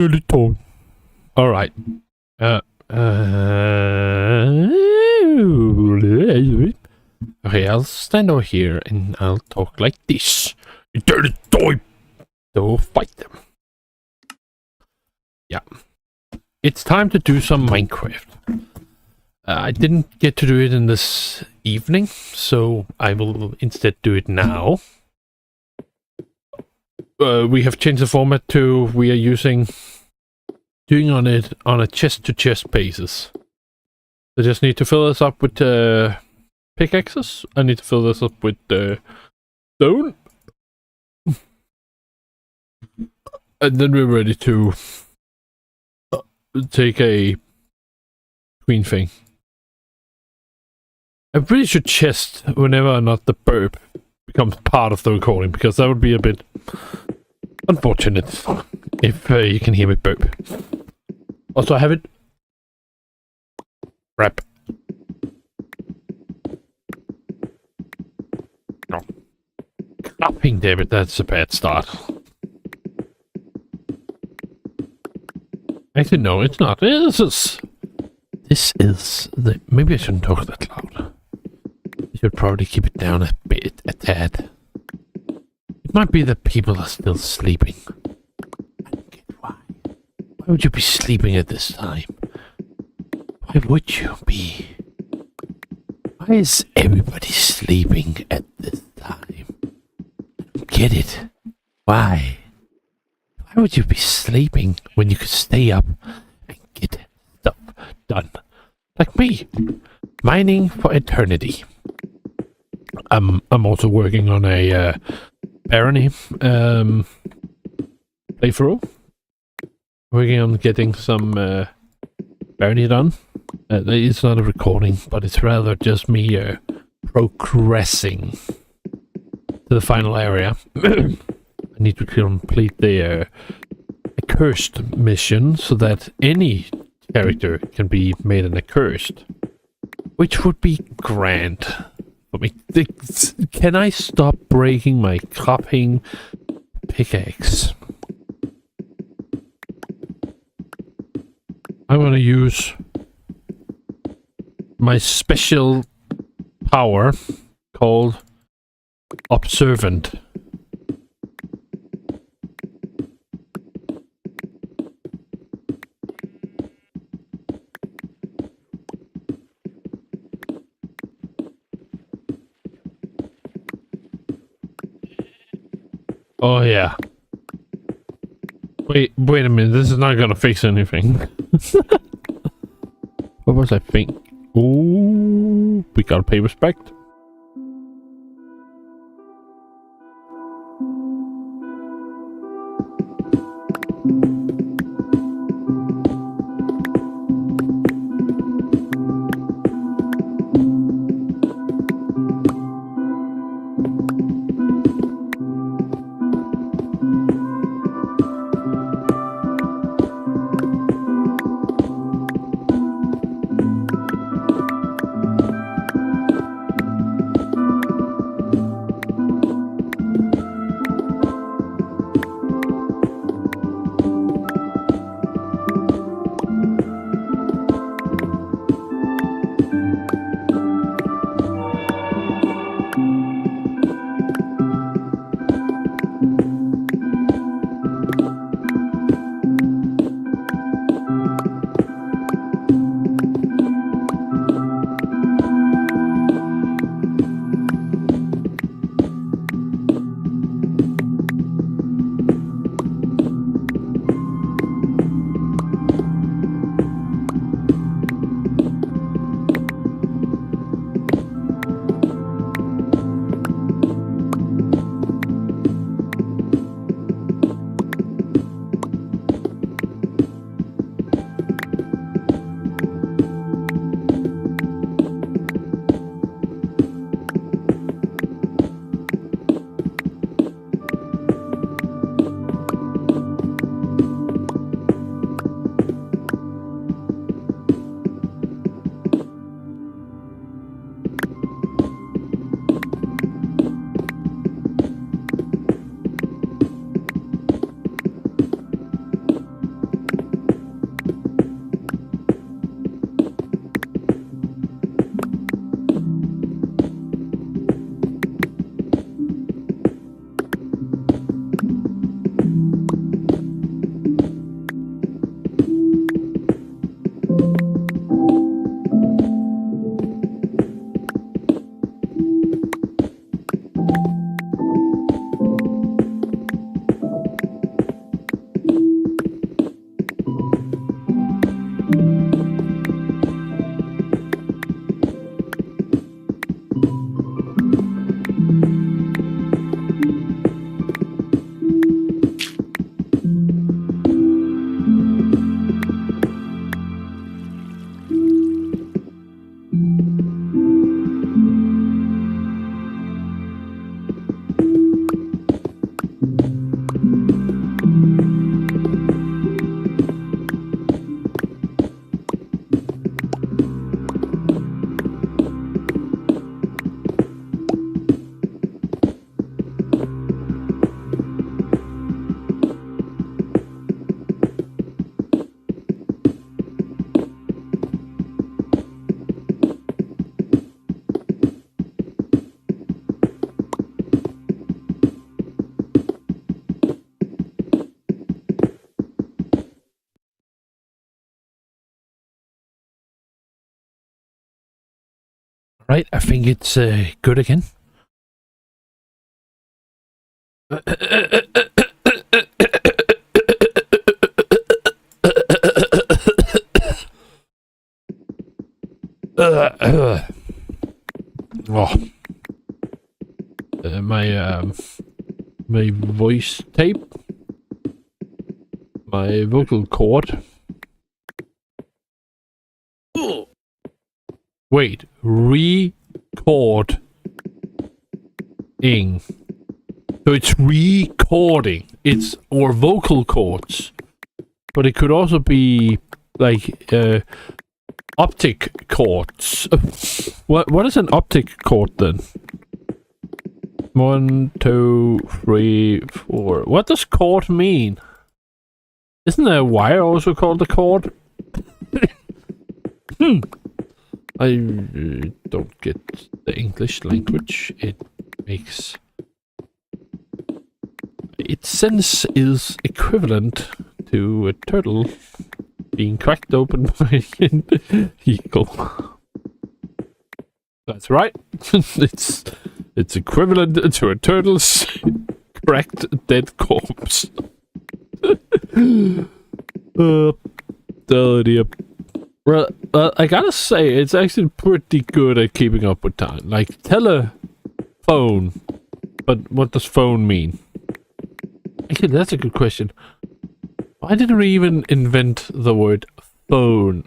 Early dawn. All right. Okay, I'll stand over here and I'll talk like this. You dirty toy! So fight them. Yeah. It's time to do some Minecraft. I didn't get to do it in this evening, so I will instead do it now. We have changed the format to we are doing on it on a chest-to-chest basis. I just need to fill this up with pickaxes. I need to fill this up with stone. And then we're ready to take a green thing. I'm pretty sure chest whenever or not the burp becomes part of the recording, because that would be a bit unfortunate if you can hear me burp. Also, I have it. Wrap. No. Clapping, David, that's a bad start. Actually, no, it's not. This is the... Maybe I shouldn't talk that loud. I should probably keep it down a bit, a tad. It might be that people are still sleeping. I don't get why. Why would you be sleeping at this time? Why would you be? Why is everybody sleeping at this time? I don't get it. Why? Why would you be sleeping when you could stay up and get stuff done? Like me. Mining for eternity. I'm also working on a barony playthrough. Working on getting some barony done. It's not a recording, but it's rather just me progressing to the final area. I need to complete the accursed mission so that any character can be made an accursed, which would be grand for me. Can I stop breaking my cropping pickaxe? I'm going to use my special power called Observant. Oh yeah. Wait a minute, this is not gonna fix anything. What was I thinking? Ooh, we gotta pay respect. Right, I think it's good again. My voice tape, my vocal cord. Wait, recording. So it's recording. It's or vocal cords, but it could also be like optic cords. What is an optic cord then? 1, 2, 3, 4. What does cord mean? Isn't a wire also called a cord? I don't get the English language. Its sense is equivalent to a turtle being cracked open by an eagle. That's right. It's equivalent to a turtle's cracked dead corpse. Well, I gotta say, it's actually pretty good at keeping up with time. Like, telephone. But what does phone mean? Actually, that's a good question. Why didn't we even invent the word phone?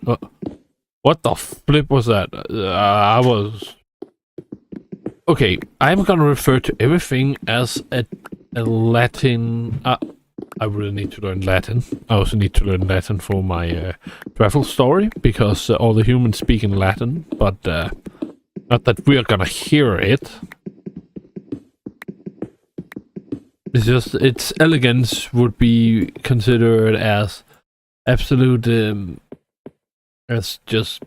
What the flip was that? Okay, I'm gonna refer to everything as a Latin... I really need to learn Latin. I also need to learn Latin for my travel story, because all the humans speak in Latin, but not that we are gonna hear it. It's just, its elegance would be considered as absolute, as just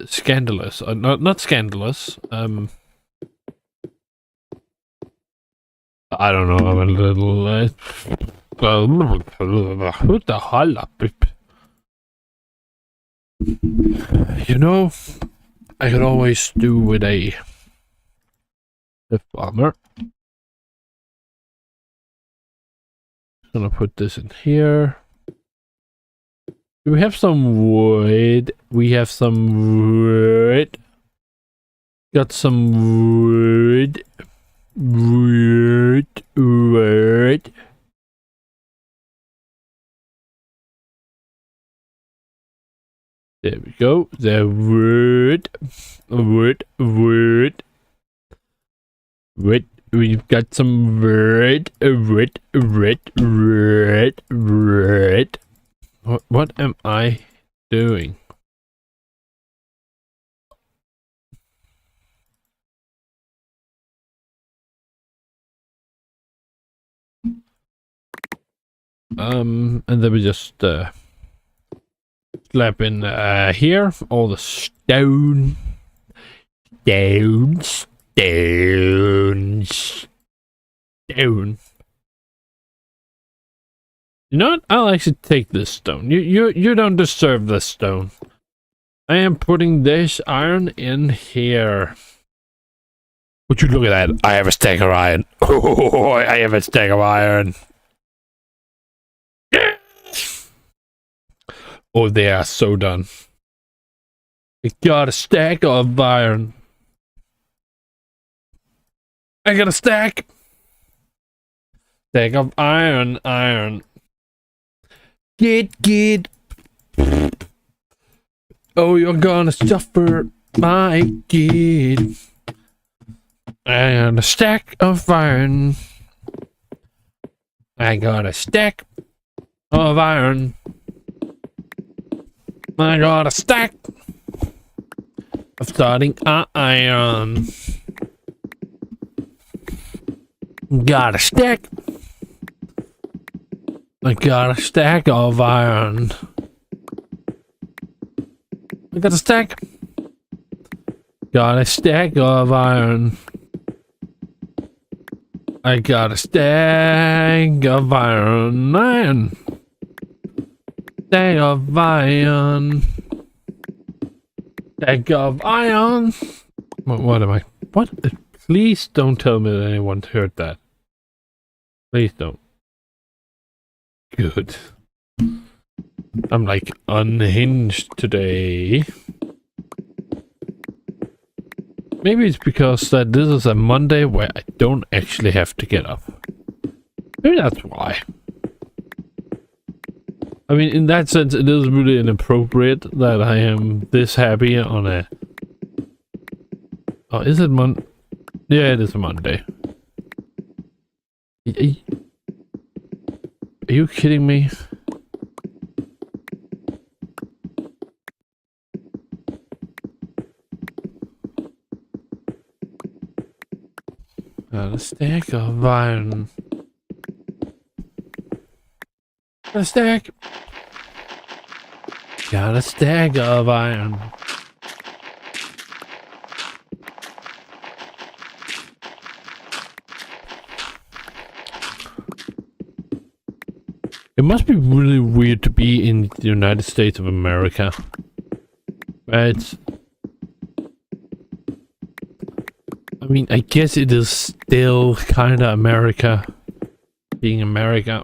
scandalous. Not scandalous, I don't know, I'm a little... who the hell up? You know, I could always do with a bomber. Gonna put this in here. Do we have some wood? We have some wood. Got some wood. Wood. There we go. The wood. We've got some wood. What am I doing? And then we just slap in here all the stone. You know what? I'll actually take this stone. You don't deserve this stone. I am putting this iron in here. Would you look at that? I have a stack of iron. Oh, I have a stack of iron. Oh, they are so done. I got a stack of iron. I got a stack. Stack of iron. Get. Oh, you're gonna suffer, my kid. I got a stack of iron. I got a stack of iron. I got a stack of starting iron. Got a stack. I got a stack of iron. I got a stack. Got a stack of iron. I got a stack of iron. Stack of iron. Stack of iron. What am I? What? Please don't tell me that anyone heard that. Please don't. Good. I'm like unhinged today. Maybe it's because that this is a Monday where I don't actually have to get up. Maybe that's why. I mean, in that sense, it is really inappropriate that I am this happy on a... Oh, is it Yeah, it is a Monday. Are you kidding me? Got a stack of iron. A stack. Got a stack of iron. It must be really weird to be in the United States of America. Right? I mean, I guess it is still kinda America. Being America.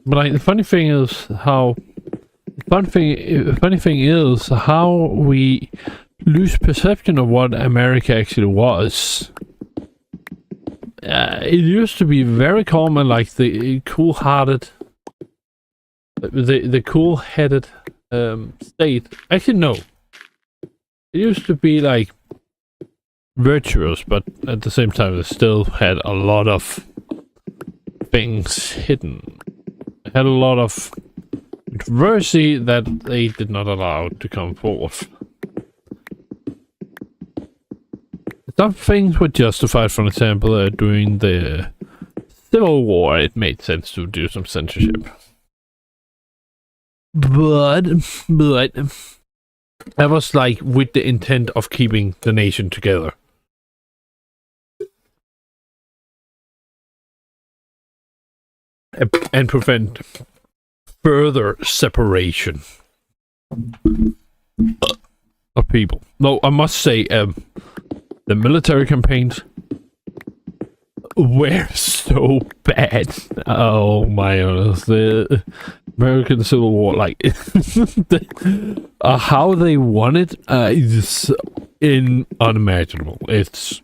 But like, the funny thing is how... The funny thing is how we lose perception of what America actually was. It used to be very common, like the cool-hearted, the cool-headed state. Actually, no. It used to be like virtuous, but at the same time, they still had a lot of things hidden. They had a lot of controversy that they did not allow to come forth. Some things were justified, for example, during the Civil War, it made sense to do some censorship. But, that was like with the intent of keeping the nation together. And prevent further separation of people. No, I must say, the military campaigns were so bad. Oh my goodness. The American Civil War, like, how they won it is unimaginable. It's...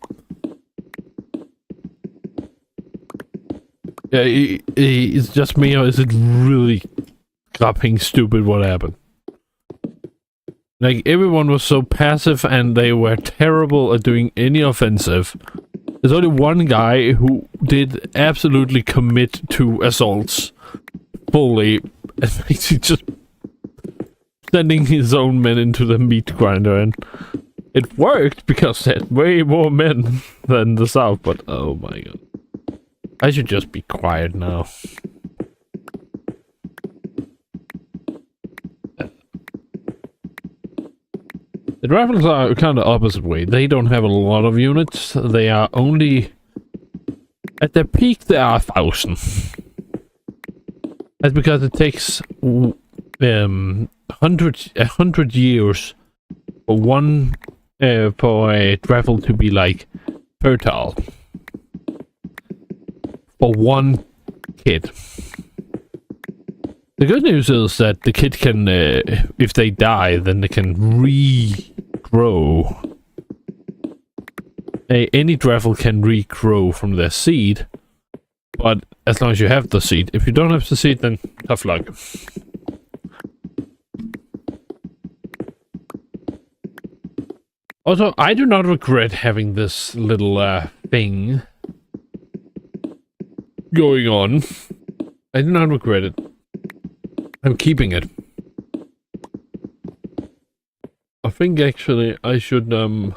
it's just me, or is it really fucking stupid what happened? Like, everyone was so passive and they were terrible at doing any offensive. There's only one guy who did absolutely commit to assaults fully, and basically just sending his own men into the meat grinder, and it worked because they had way more men than the South, but oh my god. I should just be quiet now. The rifles are kind of opposite way. They don't have a lot of units. They are only... At their peak, they are 1,000. That's because it takes 100 years for for a rifle to be like fertile. For one kid. The good news is that the kid can, if they die, then they can regrow. Any rifle can regrow from their seed, but as long as you have the seed. If you don't have the seed, then tough luck. Also, I do not regret having this little thing going on. I do not regret it. I'm keeping it. I think actually I should do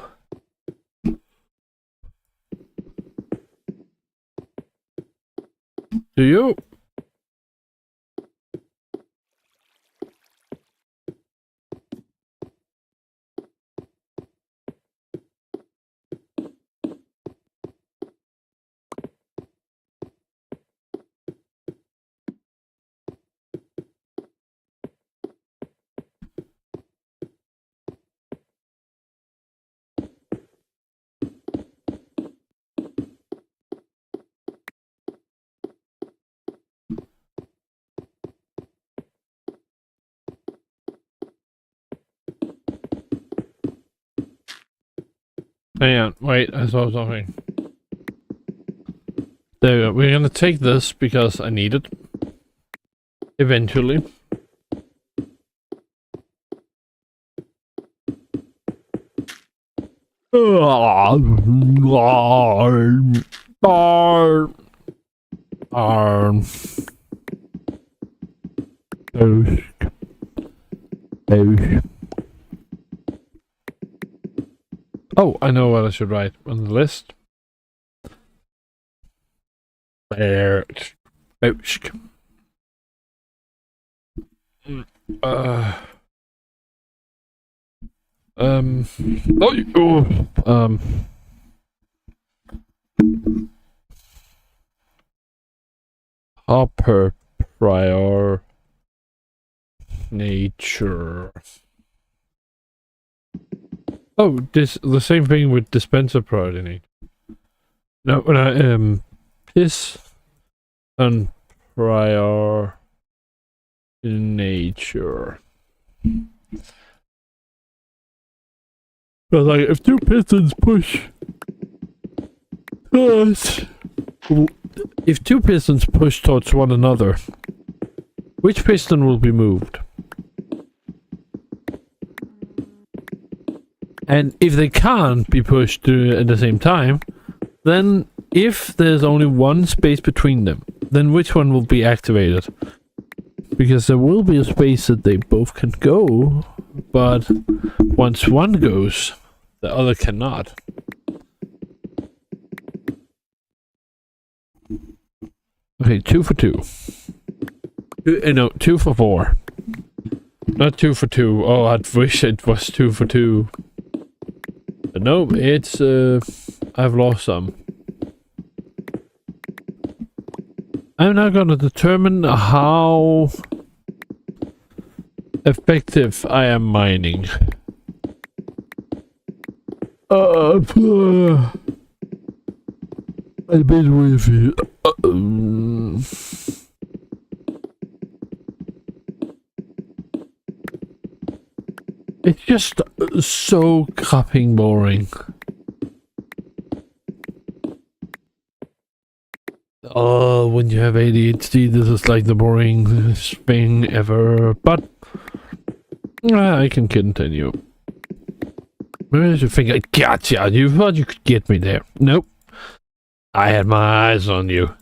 you? Hang on, wait, I saw something. There we go. We're gonna take this because I need it. Eventually. Oh, I know what I should write on the list. Hopper prior nature. Oh, the same thing with dispenser priority nature. No, when I piss on prior nature. But like, if two pistons push towards, if two pistons push towards one another, which piston will be moved? And if they can't be pushed at the same time, then if there's only one space between them, then which one will be activated? Because there will be a space that they both can go, but once one goes, the other cannot. Okay, 2 for 2. No, 2 for 4. Not 2 for 2. Oh, I'd wish it was 2 for 2. But no, it's, I've lost some. I'm now gonna determine how effective I am mining. I've been with you. It's just so cupping boring. Oh, when you have ADHD, this is like the boringest thing ever. But I can continue. Where did you think I got you? You thought you could get me there. Nope. I had my eyes on you.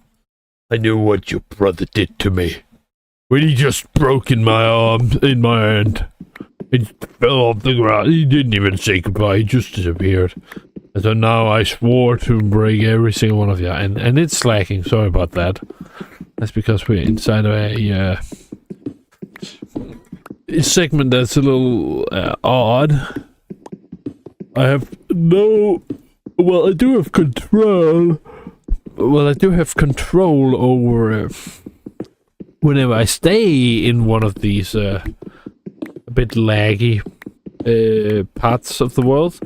I knew what your brother did to me. When he just broke in my arm, in my hand. He fell off the ground. He didn't even say goodbye. He just disappeared. And so now I swore to break every single one of you. And it's slacking. Sorry about that. That's because we're inside of a segment that's a little odd. I have no... Well, I do have control. Well, I do have control over whenever I stay in one of these a bit laggy parts of the world.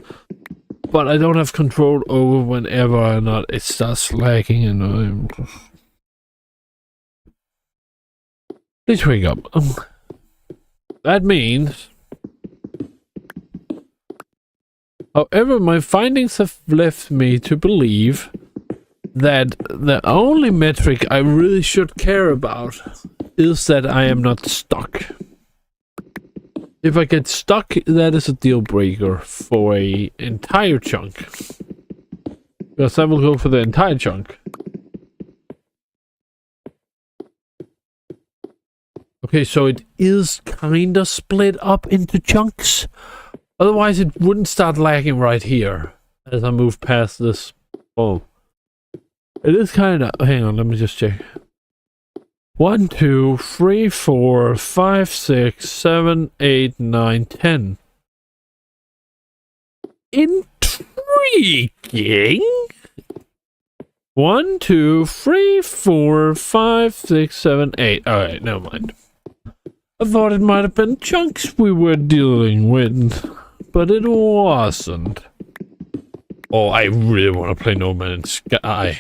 But I don't have control over whenever or not it starts lagging and Please wake up. That means... However, my findings have left me to believe that the only metric I really should care about is that I am not stuck. If I get stuck, that is a deal breaker for an entire chunk. Because I will go for the entire chunk. Okay, so it is kinda split up into chunks. Otherwise, it wouldn't start lagging right here as I move past this. Oh, it is kind of. Hang on, let me just check. 1, 2, 3, 4, 5, 6, 7, 8, 9, 10. Intriguing. 1, 2, 3, 4, 5, 6, 7, 8. All right, never mind. I thought it might have been chunks we were dealing with. But it wasn't. Oh, I really want to play No Man's Sky.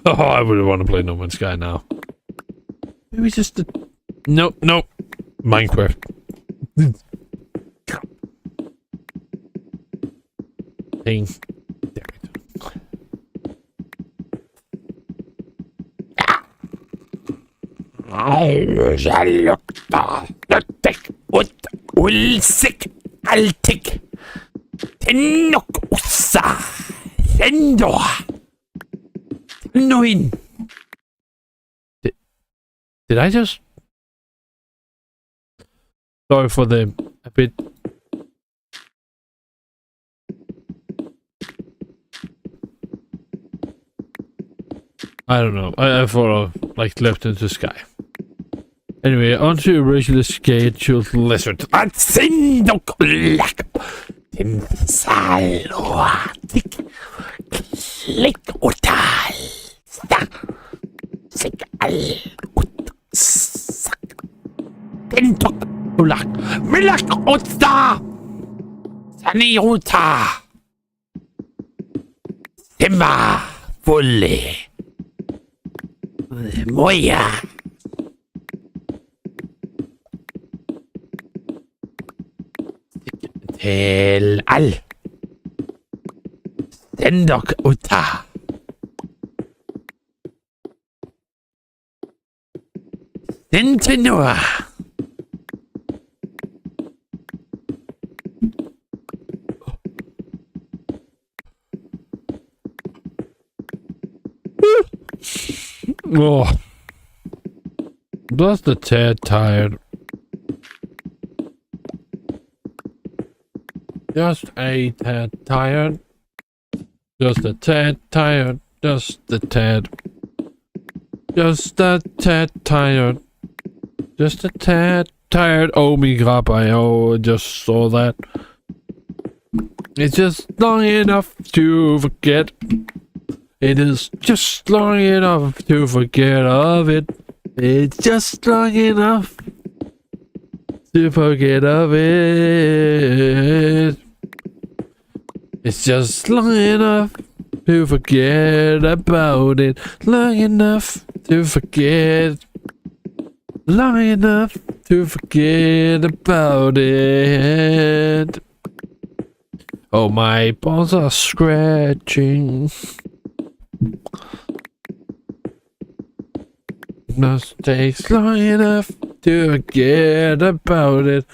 Oh, I really want to play No Man's Sky now. Maybe just a... Nope, nope. Minecraft. Thing. Ulsik altik tenok ussa lendo noin. Did I just? Sorry for the a bit. I don't know. I thought I like left into the sky. Anyway, onto your regularly scheduled lizard. Atsindok lak. Tinsaloatik. Klik otal. Sak. Sik al. Sak. Tintok ulak. Milak otsta. Sani uta. Simba. Fully. Moya. Tel al. Sendok uta. Sentinua. Oh. Just a tad tired. Just a tad tired. Just a tad tired. Just a tad. Just a tad tired. Just a tad tired. Oh, me grab, I just saw that. It's just long enough to forget. It is just long enough to forget of it. It's just long enough to forget of it. It's just long enough to forget about it. Long enough to forget. Long enough to forget about it. Oh, my balls are scratching. Just takes long enough to forget about it.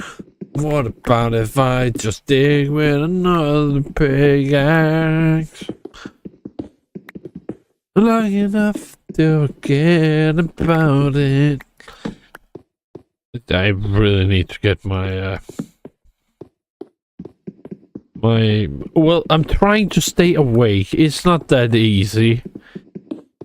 What about if I just dig with another pickaxe? Long enough to forget about it. I really need to get my well, I'm trying to stay awake. It's not that easy.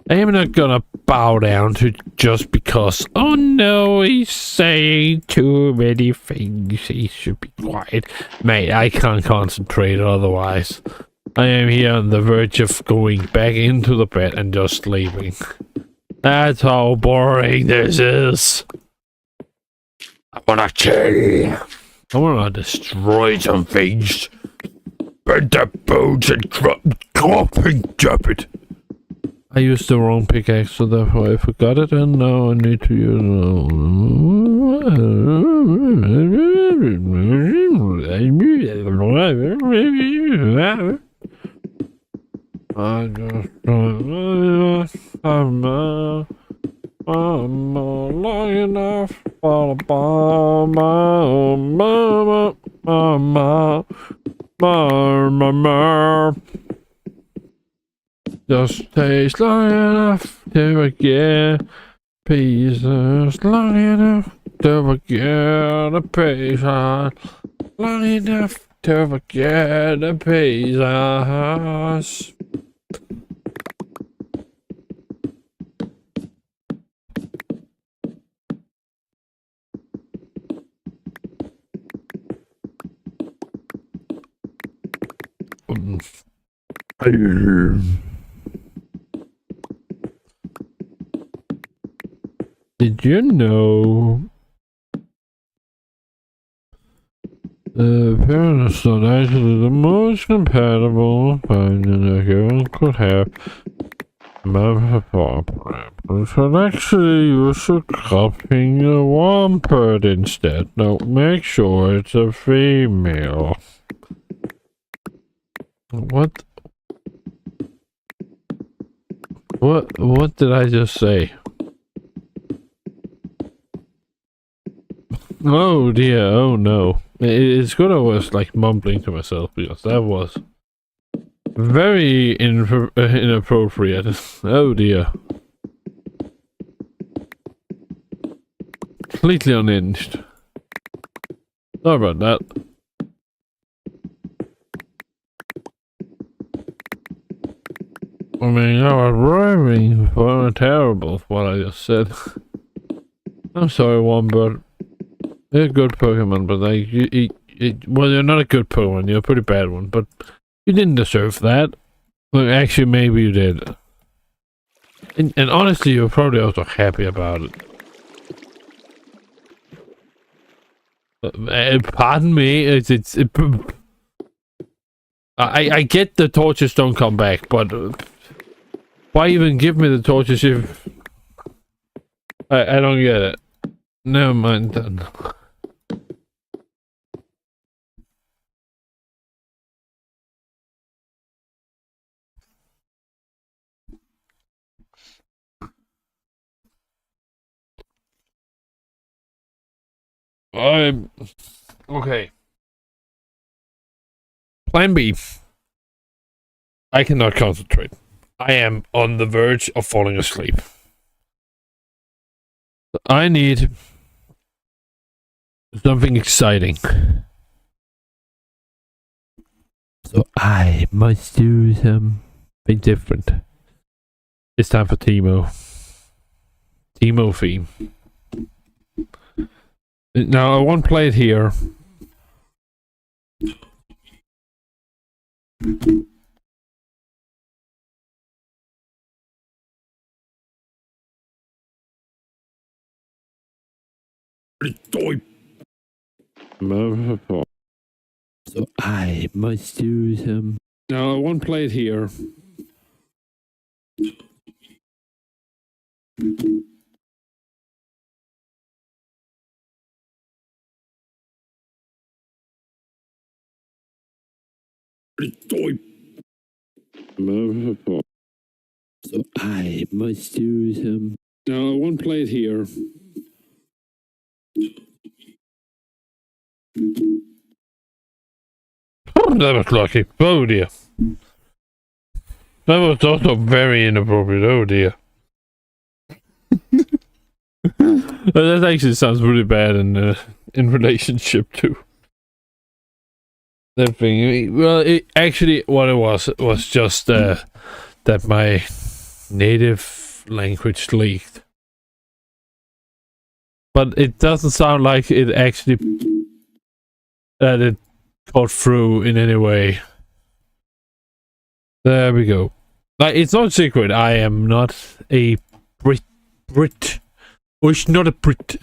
I am not gonna bow down to just because, oh no, he's saying too many things. He should be quiet. Mate, I can't concentrate otherwise. I am here on the verge of going back into the bed and just sleeping. That's how boring this is. I wanna kill. I wanna destroy some things. Burn the bones and drop and drop it. I used the wrong pickaxe, so therefore I forgot it, and now I need to use. I just I'm long enough. Just takes long enough to forget pieces. Long enough to forget a piece. Long enough to forget a piece. Did you know the parents are actually the most compatible opinion a human could have? We should actually use a cropping a one bird instead. No, make sure it's a female. What? What did I just say? Oh dear, oh no. It's good I was like mumbling to myself because that was very inappropriate. Oh dear. Completely unhinged. Sorry about that. I mean, I was rhyming for terrible what I just said. I'm sorry, Wombat. You're a good Pokemon, but like, well, you're not a good Pokemon, you're a pretty bad one, but you didn't deserve that. Well, actually, maybe you did. And honestly, you're probably also happy about it. Pardon me, I get the torches don't come back, but why even give me the torches if... I don't get it. Never mind then. Okay. Plan B. I cannot concentrate. I am on the verge of falling asleep. I need something exciting. So I must do something different. It's time for Teemo. Teemo theme. Now I won't play it here. So I must do some. No, I won't play it here. So I must do some. No, I won't play it here. Oh, that was lucky. Oh dear. That was also very inappropriate. Oh dear. That actually sounds really bad in relationship to that thing. Well, actually what it was just that my native language leaked. But it doesn't sound like it actually that it got through in any way. There we go. Like, it's not a secret. I am not a Brit. Oh, it's not a Brit.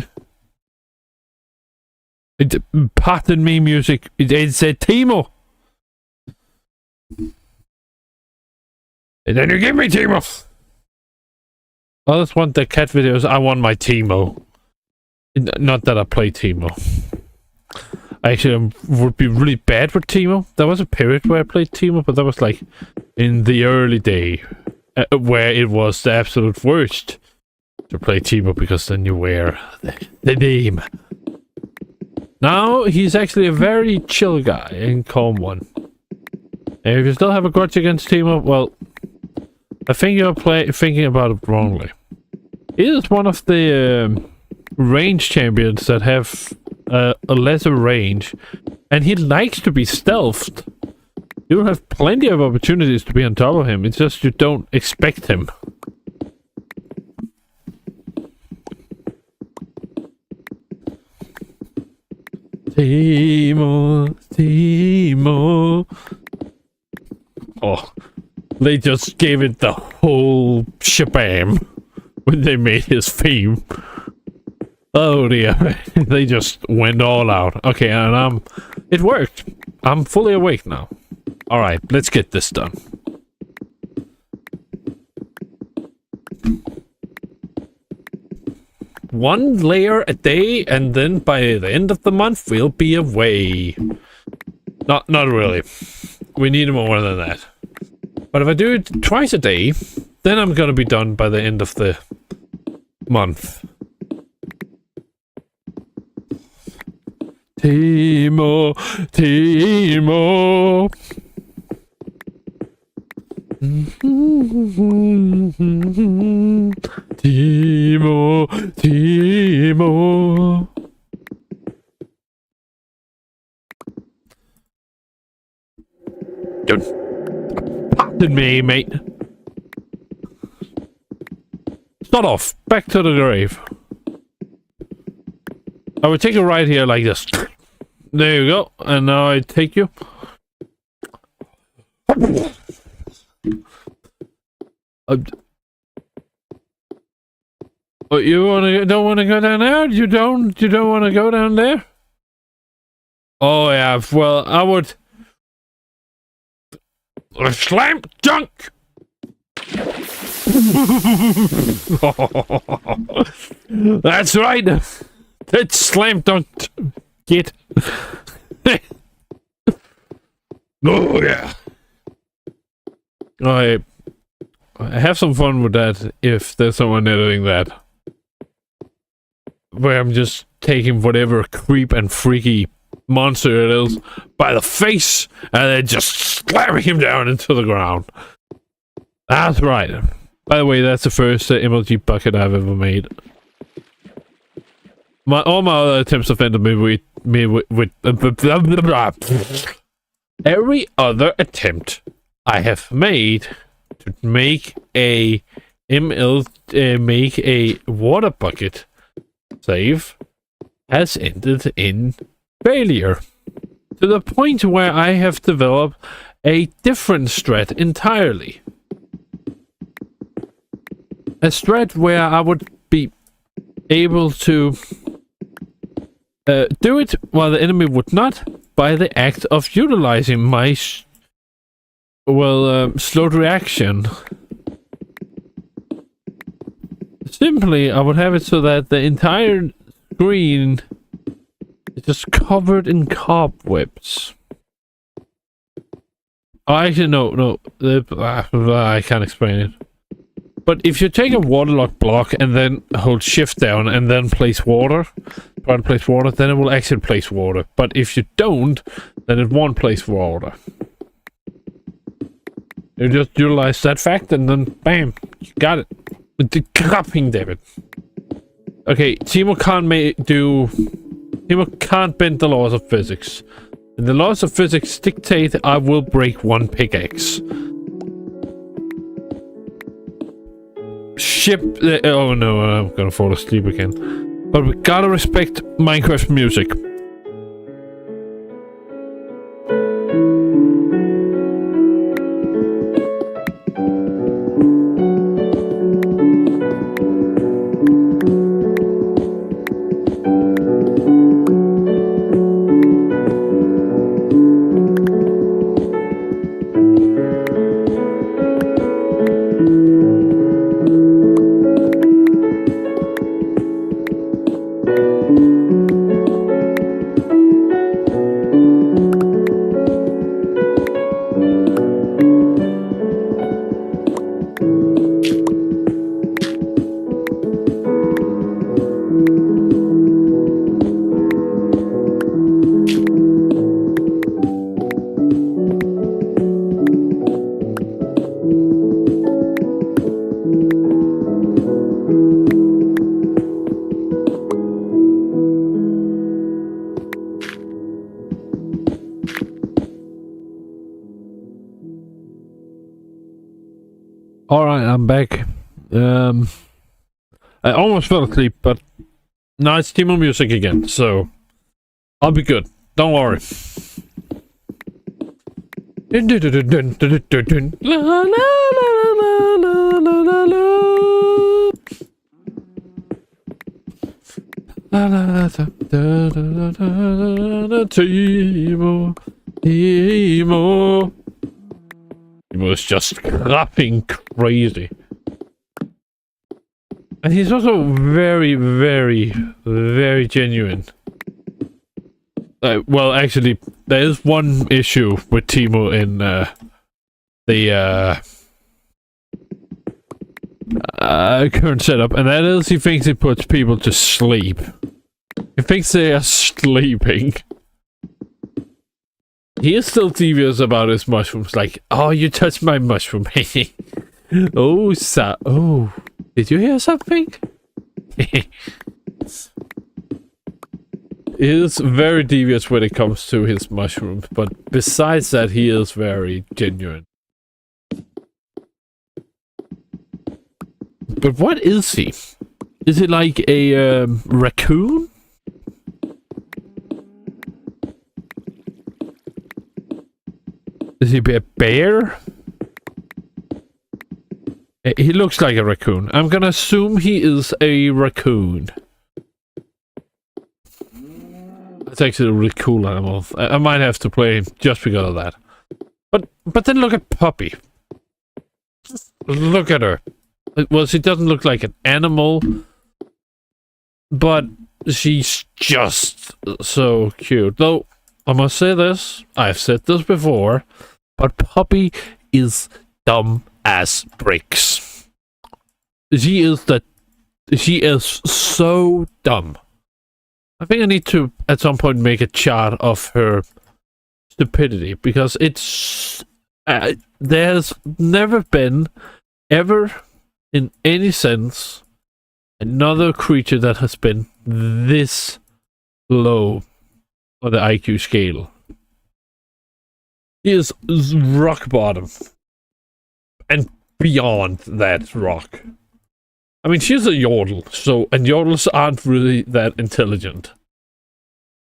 Pardon me, music. It's a Teemo. And then you give me Teemo. I just want the cat videos. I want my Teemo. Not that I play Teemo. I actually would be really bad with Teemo. There was a period where I played Teemo, but that was like in the early day, where it was the absolute worst to play Teemo because then you wear the name. Now he's actually a very chill guy and calm one. And if you still have a grudge against Teemo, well, I think you're thinking about it wrongly. He is one of the range champions that have a lesser range, and he likes to be stealthed. You have plenty of opportunities to be on top of him, it's just you don't expect him. Teemo. Oh, they just gave it the whole shabam when they made his theme. Oh dear, they just went all out. Okay, and it worked. I'm fully awake now. Alright, let's get this done. One layer a day, and then by the end of the month, we'll be away. Not really. We need more than that. But if I do it twice a day, then I'm gonna be done by the end of the month. Timo, Timo. Timo, Timo. Pardon me, mate. Start off. Back to the grave. I would take it right here like this. There you go. And now I take you. You don't want to go down there? You don't want to go down there? Oh yeah, well I would slam dunk. That's right. That's slam dunked, kid. Oh yeah. I have some fun with that if there's someone editing that. Where I'm just taking whatever creep and freaky monster it is by the face and then just slamming him down into the ground. That's right. By the way, that's the first MLG bucket I've ever made. All my other attempts have ended with every other attempt I have made to make a make a water bucket save has ended in failure, to the point where I have developed a different strat entirely. A strat where I would be able to do it while the enemy would not, by the act of utilizing my slowed reaction. Simply, I would have it so that the entire screen is just covered in cobwebs. Oh, actually, no. I can't explain it. But if you take a waterlogged block and then hold shift down and then place water, try and place water, then it will actually place water. But if you don't, then it won't place water. You just utilize that fact and then bam, you got it. The cupping, David. Okay, Timo can't bend the laws of physics. And the laws of physics dictate I will break one pickaxe. Oh no, I'm gonna fall asleep again. But we gotta respect Minecraft music. Alright, I'm back. I almost fell asleep, but now it's Timo music again, so I'll be good. Don't worry. Timo. He was just clapping crazy. And he's also very, very, very genuine. Well, actually, there is one issue with Timo in the current setup, and that is he thinks he puts people to sleep. He thinks they are sleeping. He is still devious about his mushrooms. Like, oh, you touched my mushroom. Oh, oh, did you hear something? He is very devious when it comes to his mushrooms, but besides that, he is very genuine. But what is he? Is it like a raccoon? Is he a bear? He looks like a raccoon. I'm gonna assume he is a raccoon. It's actually a really cool animal. I might have to play him just because of that. But then look at Puppy. Look at her. Well, she doesn't look like an animal, but she's just so cute. Though, I must say this, I've said this before, but Puppy is dumb as bricks. She is so dumb. I think I need to, at some point, make a chart of her stupidity, because it's... there's never been, ever, in any sense, another creature that has been this low on the IQ scale. He is rock bottom. And beyond that rock. I mean, she's a yodel, and yodels aren't really that intelligent.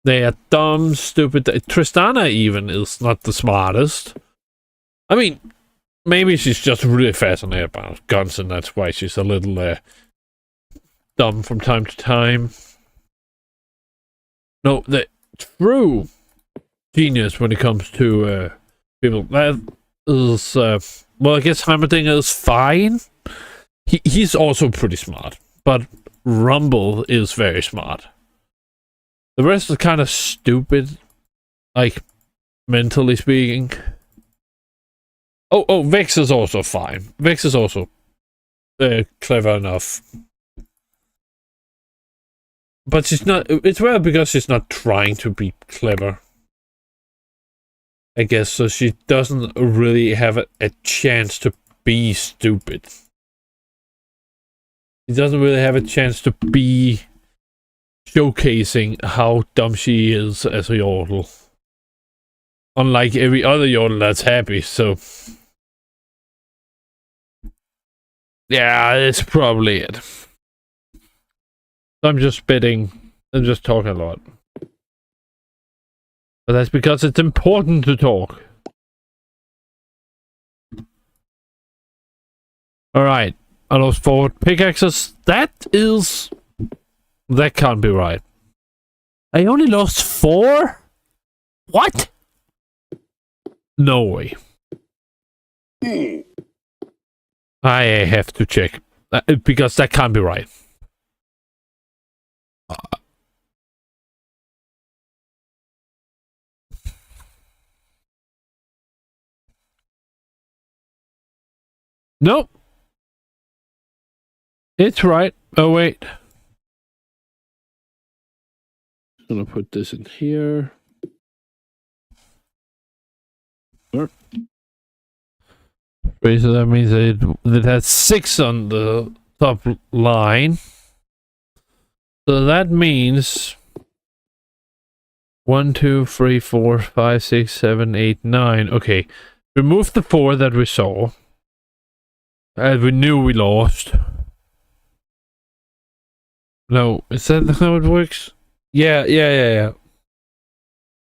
They are dumb, stupid. Tristana even is not the smartest. I mean, maybe she's just really fascinated about guns, and that's why she's a little dumb from time to time. No, the true genius when it comes to people, that is, well, I guess Heimerdinger is fine. He's also pretty smart, but Rumble is very smart. The rest is kind of stupid, like, mentally speaking. Oh, Vex is also fine. Vex is also clever enough. But she's not, it's well because she's not trying to be clever. I guess, so she doesn't really have a chance to be stupid. She doesn't really have a chance to be showcasing how dumb she is as a yodel. Unlike every other yodel that's happy, so... yeah, that's probably it. I'm just spitting. I'm just talking a lot. But that's because it's important to talk. Alright. I lost forward pickaxes. That can't be right. I only lost 4? What? No way. I have to check. Because that can't be right. Nope. It's right. Oh, wait. I'm gonna put this in here. So that means that it has 6 on the top line. So that means 1, 2, 3, 4, 5, 6, 7, 8, 9. Okay. Remove the 4 that we saw. As we knew we lost. No, is that how it works? Yeah.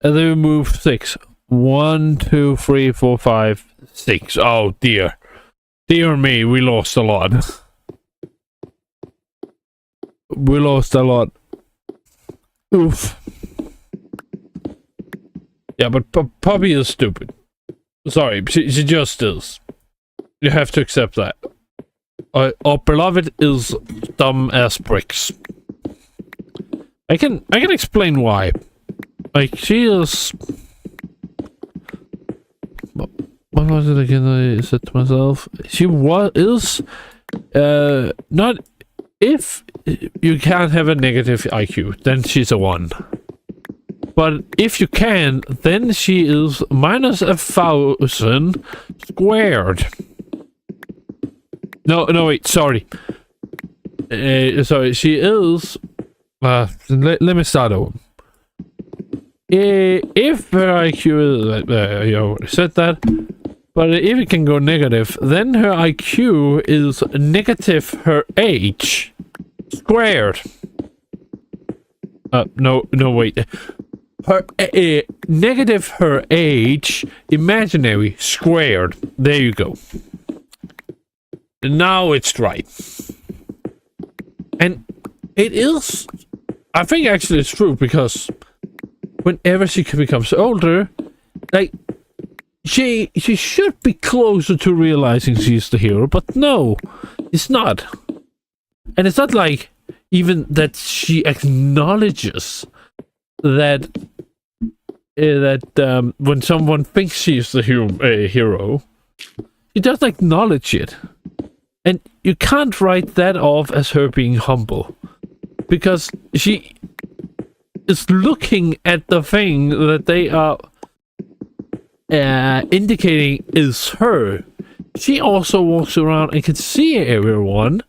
And then remove 6. 1, 2, 3, 4, 5, 6. Oh dear. Dear me, we lost a lot. We lost a lot. Oof. Yeah, but Poppy is stupid. Sorry, she just is. You have to accept that. Our beloved is dumb as bricks. I can explain why. Like, she is... What was it again I said to myself? She is... not... If you can't have a negative IQ, then she's a 1. But if you can, then she is minus 1,000 squared. No, wait, sorry. Sorry, she is... let me start over. If her IQ is... you already said that. But if it can go negative, then her IQ is negative her age squared. No, wait. Her negative her age imaginary squared. There you go. Now it's right. And it is... I think actually it's true, because whenever she becomes older, like, she should be closer to realizing she's the hero, but no, it's not. And it's not like even that she acknowledges that when someone thinks she's the hero, she doesn't acknowledge it. And you can't write that off as her being humble, because she is looking at the thing that they are indicating is her. She also walks around and can see everyone,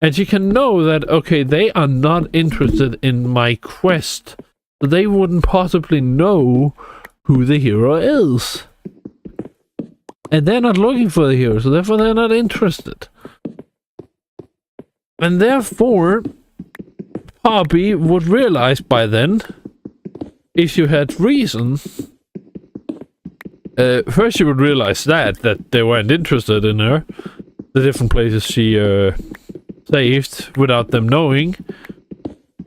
and she can know that, okay, they are not interested in my quest. They wouldn't possibly know who the hero is. And they're not looking for the hero, so therefore they're not interested. And therefore, Poppy would realize by then, if you had reason... first, she would realize that they weren't interested in her. The different places she saved without them knowing.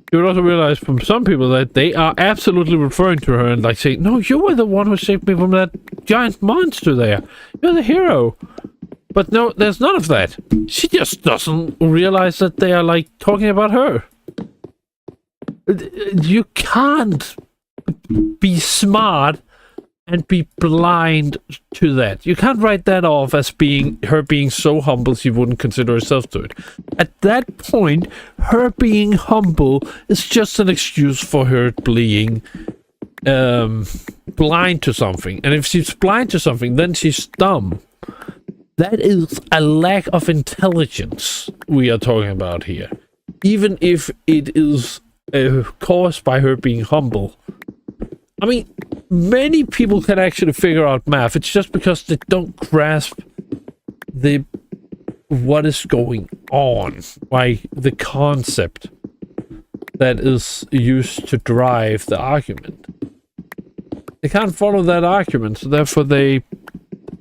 She would also realize from some people that they are absolutely referring to her and like saying, "No, you were the one who saved me from that giant monster there. You're the hero." But no, there's none of that. She just doesn't realize that they are like talking about her. You can't be smart and be blind to that. You can't write that off as being her being so humble she wouldn't consider herself to it. At that point, her being humble is just an excuse for her being blind to something. And if she's blind to something, then she's dumb. That is a lack of intelligence we are talking about here. Even if it is caused by her being humble. I mean, many people can actually figure out math. It's just because they don't grasp what is going on, like the concept that is used to drive the argument. They can't follow that argument, so therefore they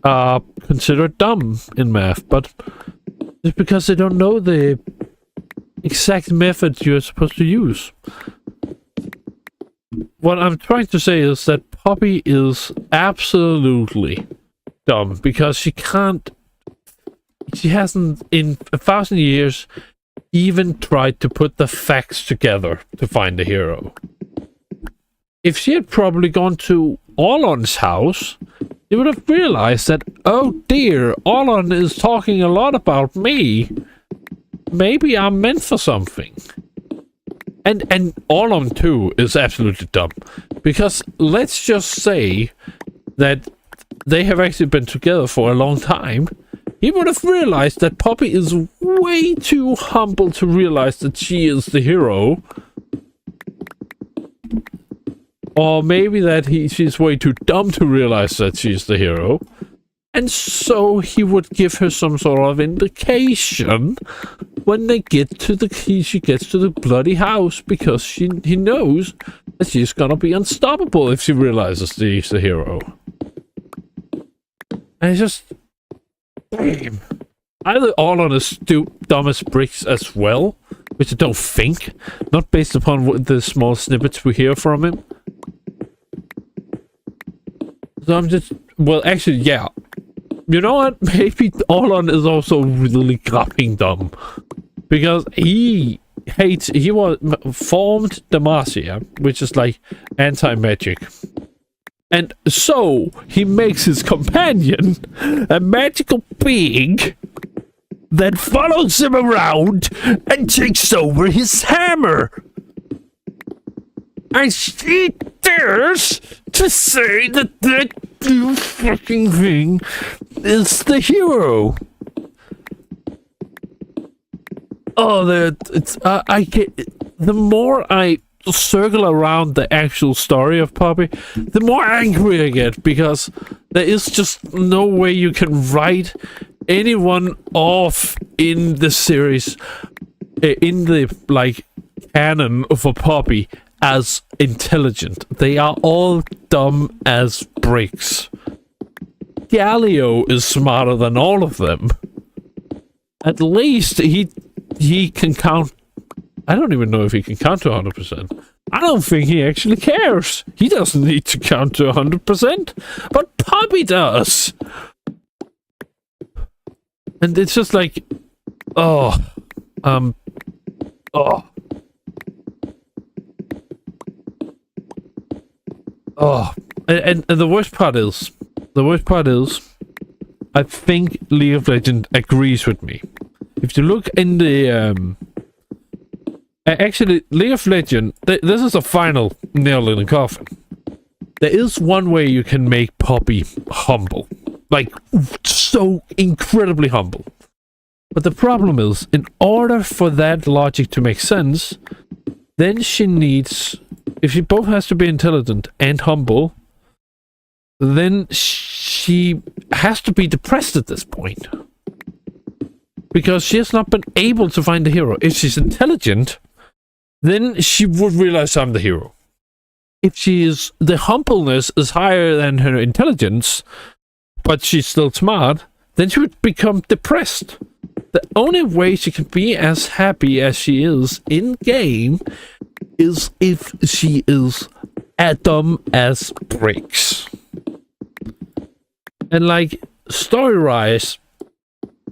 are considered dumb in math. But it's because they don't know the exact method you're supposed to use. What I'm trying to say is that Poppy is absolutely dumb because she hasn't in 1,000 years even tried to put the facts together to find the hero. If she had probably gone to Orlon's house, she would have realized that, oh dear, Orlon is talking a lot about me. Maybe I'm meant for something. And Orlon too is absolutely dumb. Because let's just say that they have actually been together for a long time. He would have realized that Poppy is way too humble to realize that she is the hero. Or maybe that she's way too dumb to realize that she's the hero. And so he would give her some sort of indication when they get to she gets to the bloody house, because he knows that she's gonna be unstoppable if she realizes she's the hero. And it's just... Damn. Either Orlon is dumb as bricks as well, which I don't think, not based upon the small snippets we hear from him. So I'm just... Well, actually, yeah. You know what? Maybe Orlon is also really grapping dumb. Because he formed Demacia, which is like anti-magic. And so he makes his companion a magical being that follows him around and takes over his hammer. And she dares to say that that new fucking thing is the hero. Oh, I get. The more I circle around the actual story of Poppy, the more angry I get, because there is just no way you can write anyone off in the series, in the like canon for Poppy, as intelligent. They are all dumb as bricks. Galileo is smarter than all of them. At least he can count. I don't even know if he can count to 100%. I don't think he actually cares. He doesn't need to count to 100%, but Poppy does. And it's just like, oh. And the worst part is, I think League of Legends agrees with me. If you look in the, actually, League of Legends, this is a final nail in the coffin. There is one way you can make Poppy humble. Like, so incredibly humble. But the problem is, in order for that logic to make sense, then she needs, if she both has to be intelligent and humble, then she has to be depressed at this point. Because she has not been able to find the hero. If she's intelligent, then she would realize I'm the hero. If the humbleness is higher than her intelligence, but she's still smart, then she would become depressed. The only way she can be as happy as she is in game is if she is as dumb as bricks. And like, story-wise,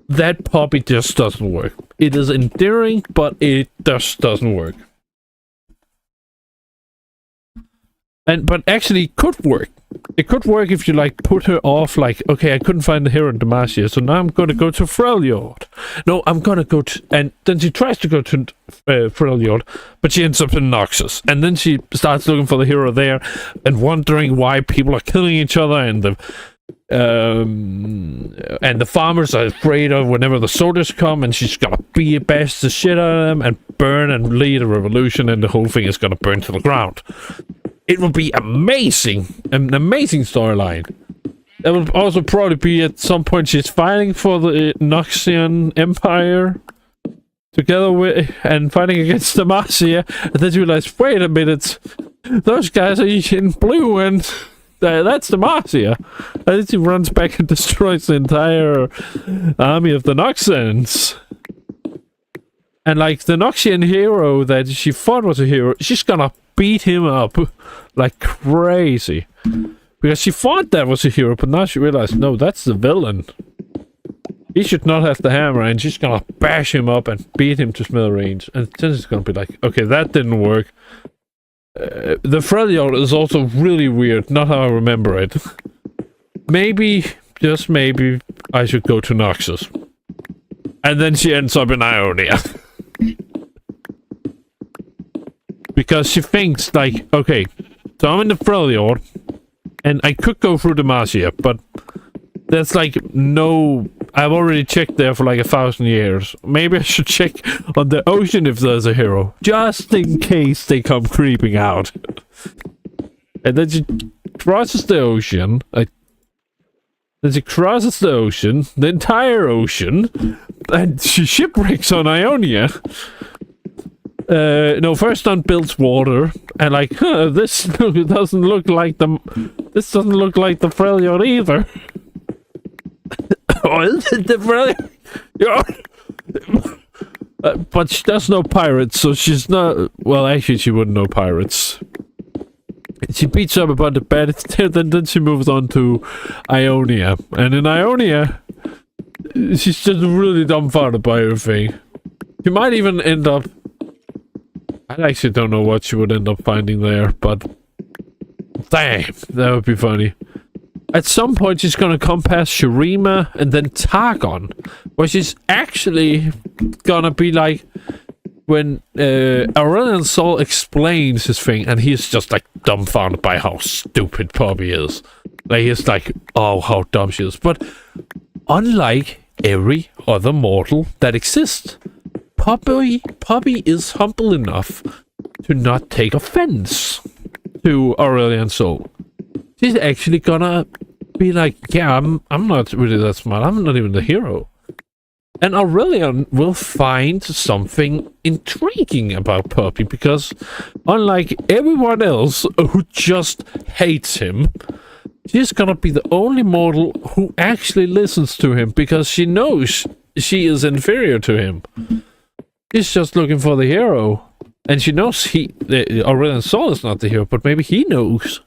that Poppy just doesn't work. It is endearing, but it just doesn't work. But actually it could work. It could work if you like put her off, like, okay, I couldn't find the hero in Demacia, so now I'm gonna go to Freljord. No, I'm gonna go to, and then she tries to go to Freljord, but she ends up in Noxus, and then she starts looking for the hero there, and wondering why people are killing each other, and the farmers are afraid of whenever the soldiers come, and she's gonna bash the shit out of them and burn and lead a revolution, and the whole thing is gonna burn to the ground. It would be amazing, an amazing storyline. It would also probably be at some point she's fighting for the Noxian Empire together with and fighting against Demacia, and then you realize, wait a minute, those guys are in blue and that's Demacia. And then she runs back and destroys the entire army of the Noxians. And like, the Noxian hero that she thought was a hero, she's gonna beat him up like crazy. Because she thought that was a hero, but now she realized, no, that's the villain. He should not have the hammer, and she's gonna bash him up and beat him to smithereens. And then it's gonna be like, okay, that didn't work. The Freljord is also really weird, not how I remember it. Maybe, just maybe, I should go to Noxus. And then she ends up in Ionia. Because she thinks, like, okay, so I'm in the Freljord, and I could go through Demacia, but there's like no... I've already checked there for like 1,000 years. Maybe I should check on the ocean if there's a hero, just in case they come creeping out. And then she crosses the ocean, the entire ocean, and she shipwrecks on Ionia. No, first on Bilgewater, and like, this doesn't look like the Freljord either. Oh, is it the Freljord? But she does know pirates, so she's not. Well, actually, she wouldn't know pirates. She beats up a bunch of bad, then she moves on to Ionia, and in Ionia, she's just really dumbfounded by everything. She might even end up. I actually don't know what she would end up finding there, but damn, that would be funny. At some point, she's gonna come past Shurima and then Targon, where she's actually gonna be like, when Aurelian Sol explains his thing, and he's just like dumbfounded by how stupid Poppy is. Like, he's like, oh, how dumb she is. But unlike every other mortal that exists, Poppy is humble enough to not take offense to Aurelian Sol. She's actually gonna be like, yeah, I'm not really that smart. I'm not even the hero. And Aurelian will find something intriguing about Poppy, because unlike everyone else who just hates him, she's gonna be the only mortal who actually listens to him, because she knows she is inferior to him. She's just looking for the hero. And she knows Aurelian Sol is not the hero, but maybe he knows.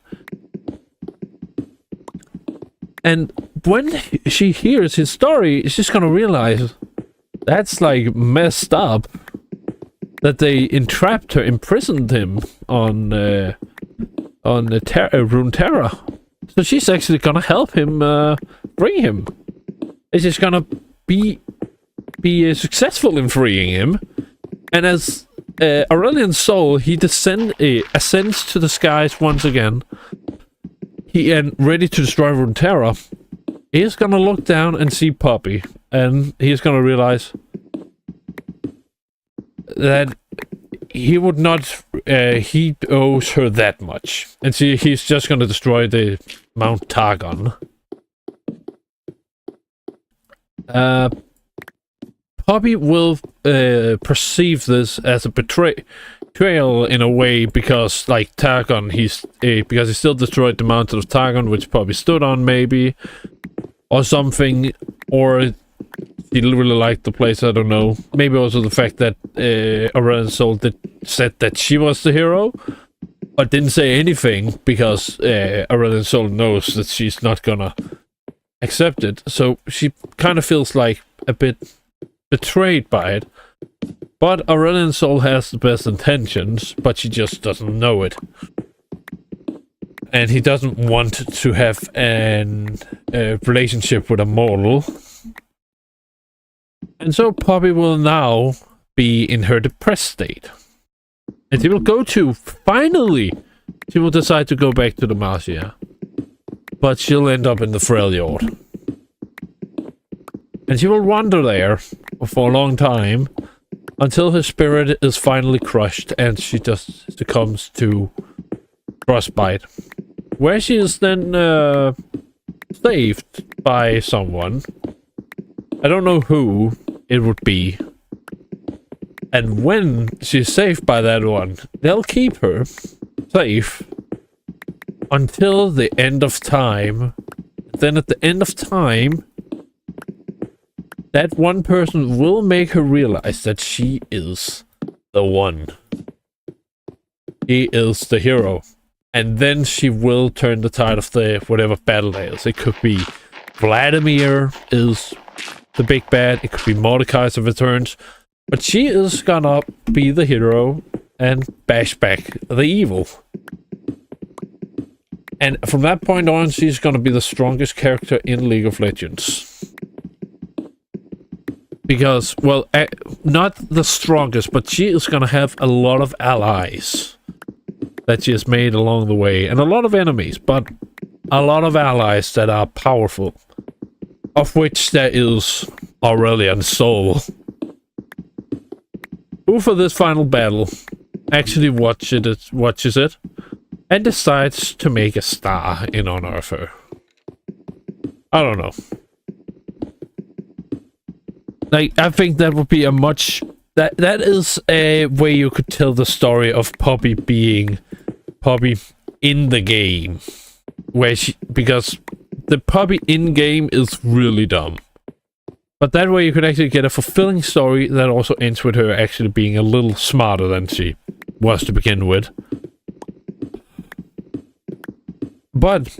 And when she hears his story, she's gonna realize that's like messed up. That they entrapped her, imprisoned him on Runeterra. So she's actually gonna help him free him. And she's gonna be successful in freeing him. And as Aurelian Sol, he ascends to the skies once again. And ready to destroy Runeterra, he's gonna look down and see Poppy, and he's gonna realize that he would not. He owes her that much, and he's just gonna destroy the Mount Targon. Poppy will perceive this as a betrayal in a way, because like Targon, because he still destroyed the mountain of Targon, which Poppy stood on, maybe, or something, or he really liked the place. I don't know. Maybe also the fact that Aurelian Sol said that she was the hero, but didn't say anything, because Aurelian Sol knows that she's not gonna accept it. So she kind of feels like a bit betrayed by it. But Aurelian Sol has the best intentions, but she just doesn't know it. And he doesn't want to have a relationship with a mortal. And so Poppy will now be in her depressed state. And she will finally, she will decide to go back to the Marcia. But she'll end up in the Freljord. And she will wander there for a long time, until her spirit is finally crushed and she just succumbs to frostbite. Where she is then saved by someone. I don't know who it would be. And when she's saved by that one, they'll keep her safe until the end of time. Then at the end of time, that one person will make her realize that she is the one. She is the hero. And then she will turn the tide of the whatever battle there is. It could be Vladimir is the big bad. It could be Mordekaiser returns. But she is gonna be the hero and bash back the evil. And from that point on, she's gonna be the strongest character in League of Legends. Because, well, not the strongest, but she is going to have a lot of allies that she has made along the way. And a lot of enemies, but a lot of allies that are powerful. Of which there is Aurelian Sol, who for this final battle actually watches it and decides to make a star in honor of her. I don't know. Like, I think that would be a much... That is a way you could tell the story of Poppy being Poppy in the game. Because the Poppy in-game is really dumb. But that way you could actually get a fulfilling story that also ends with her actually being a little smarter than she was to begin with. But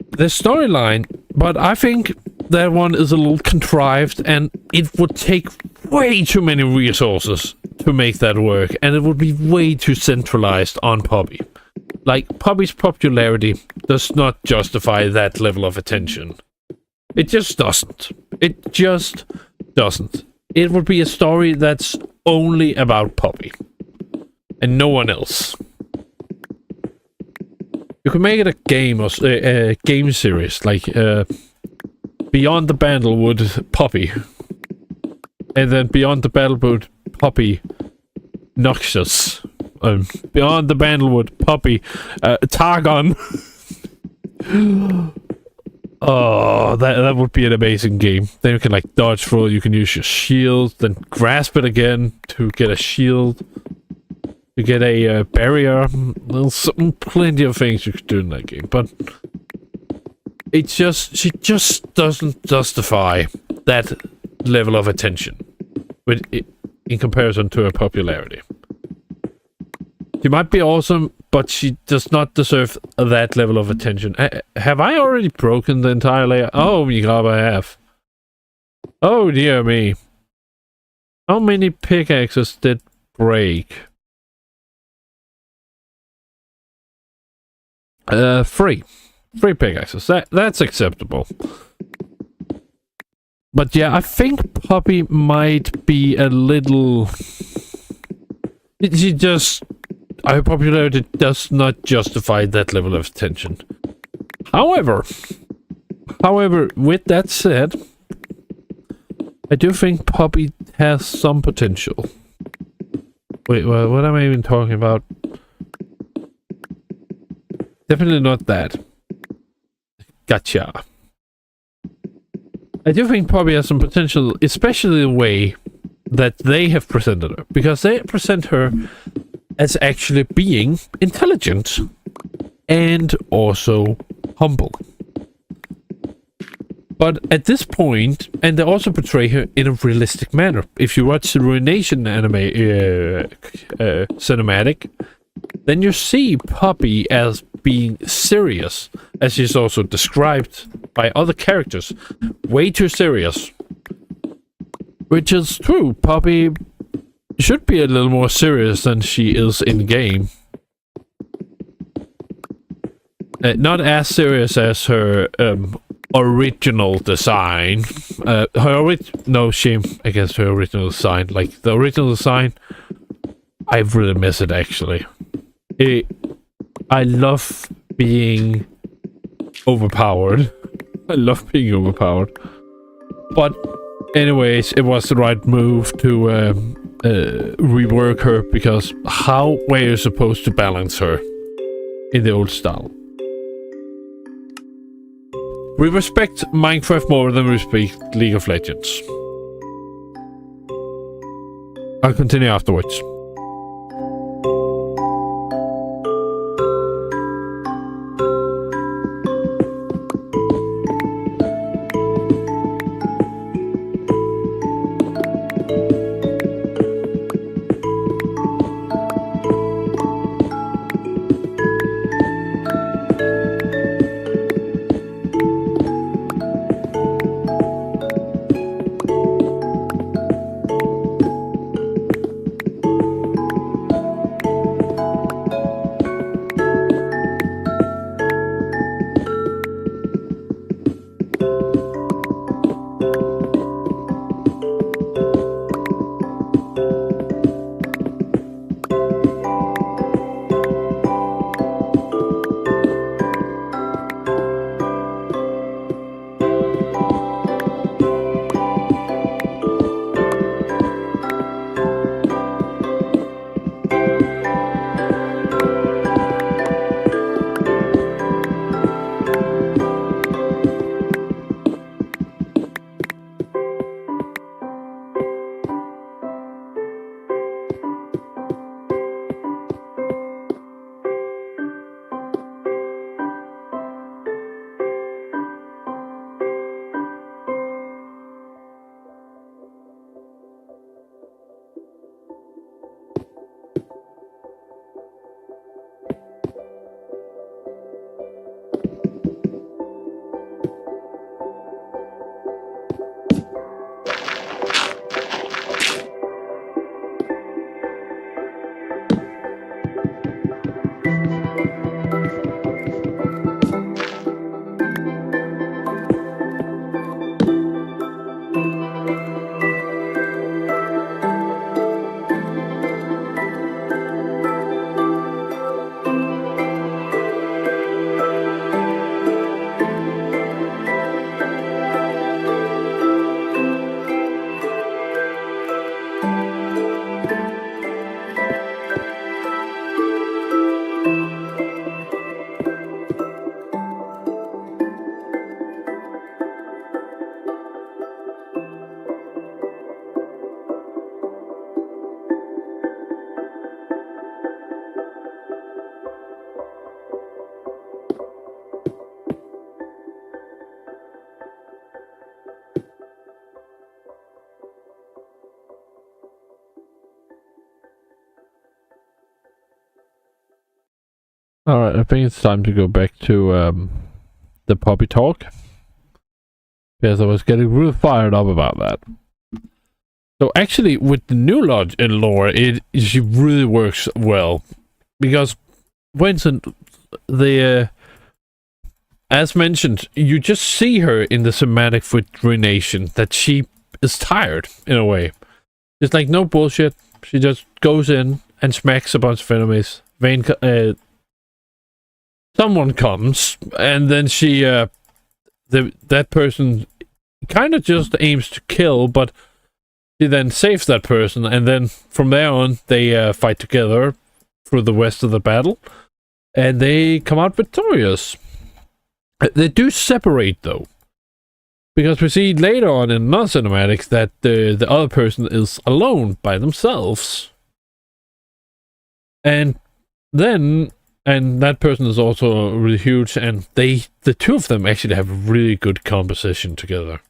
the storyline... But I think that one is a little contrived, and it would take way too many resources to make that work, and it would be way too centralized on Poppy. Like, Poppy's popularity does not justify that level of attention. It just doesn't. It just doesn't. It would be a story that's only about Poppy and no one else. You can make it a game or a game series like Beyond the Bandlewood Poppy, and then Beyond the Bandlewood Poppy Noxious, Beyond the Bandlewood Poppy Targon. Oh, that would be an amazing game. Then you can like dodge through, you can use your shield, then grasp it again to get a shield. You get a barrier. There's plenty of things you could do in that game, but she just doesn't justify that level of attention in comparison to her popularity. She might be awesome, but she does not deserve that level of attention. Have I already broken the entire layer? Oh my god, I have. Oh dear me. How many pickaxes did break? 3. 3 pickaxes. That's acceptable. But yeah, I think Poppy might be a little... She just... Her popularity does not justify that level of attention. However, with that said, I do think Poppy has some potential. Wait, what am I even talking about? Definitely not that. Gotcha. I do think Poppy has some potential, especially the way that they have presented her. Because they present her as actually being intelligent and also humble. But at this point, and they also portray her in a realistic manner. If you watch the Ruination anime cinematic, then you see Poppy as being serious, as she's also described by other characters. Way too serious. Which is true. Poppy should be a little more serious than she is in game. Not as serious as her original design. No shame against her original design. Like, the original design, I really miss it, actually. I love being overpowered. I love being overpowered. But anyways, it was the right move to rework her, because how were you supposed to balance her in the old style? We respect Minecraft more than we respect League of Legends. I'll continue afterwards. Alright, I think it's time to go back to the puppy talk. Because I was getting really fired up about that. So actually, with the new lore, she really works well. Because, for instance, as mentioned, you just see her in the cinematic with Ruination, that she is tired, in a way. It's like, no bullshit. She just goes in and smacks a bunch of enemies. Someone comes, and then she, that person kind of just aims to kill, but she then saves that person, and then from there on, they fight together through the rest of the battle, and they come out victorious. They do separate, though, because we see later on in another cinematics that the other person is alone by themselves. And then, and that person is also really huge, and the two of them actually have a really good composition together.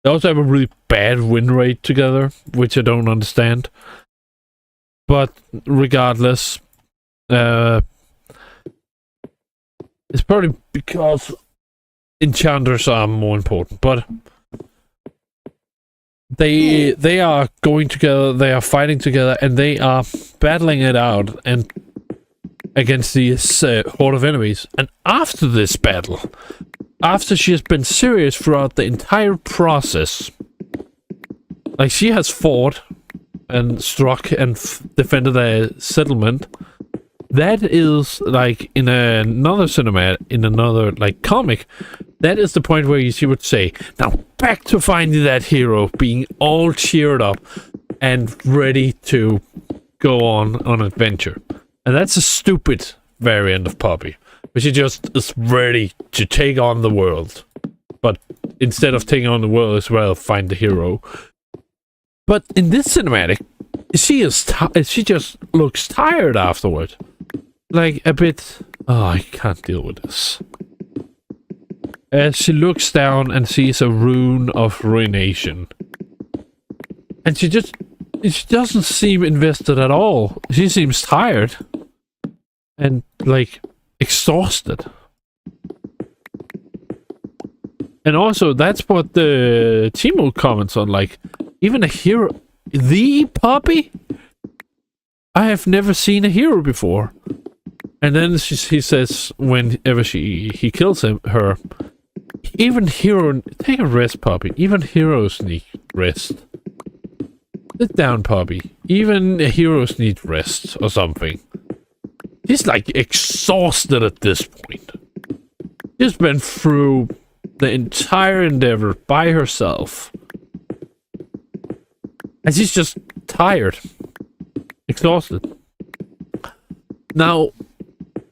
They also have a really bad win rate together, which I don't understand. But regardless, it's probably because enchanters are more important. But they are going together, they are fighting together, and they are battling it out and against these horde of enemies. And after this battle, after she has been serious throughout the entire process, like she has fought and struck and defended a settlement, that is like in another cinematic, in another like comic, that is the point where she would say, now back to finding that hero, being all cheered up and ready to go on adventure. And that's a stupid variant of Poppy, but she just is ready to take on the world. But instead of taking on the world as well, find the hero. But in this cinematic, she just looks tired afterward. Like a bit, oh, I can't deal with this. As she looks down and sees a rune of ruination. And she doesn't seem invested at all. She seems tired. And, like, exhausted. And also, that's what the Timo comments on, like, even a hero... The Poppy? I have never seen a hero before. And then he says, whenever he kills her, even hero... Take a rest, Poppy. Even heroes need rest. Sit down, Poppy. Even heroes need rest, or something. She's like exhausted at this point. She's been through the entire endeavor by herself. And she's just tired. Exhausted. Now,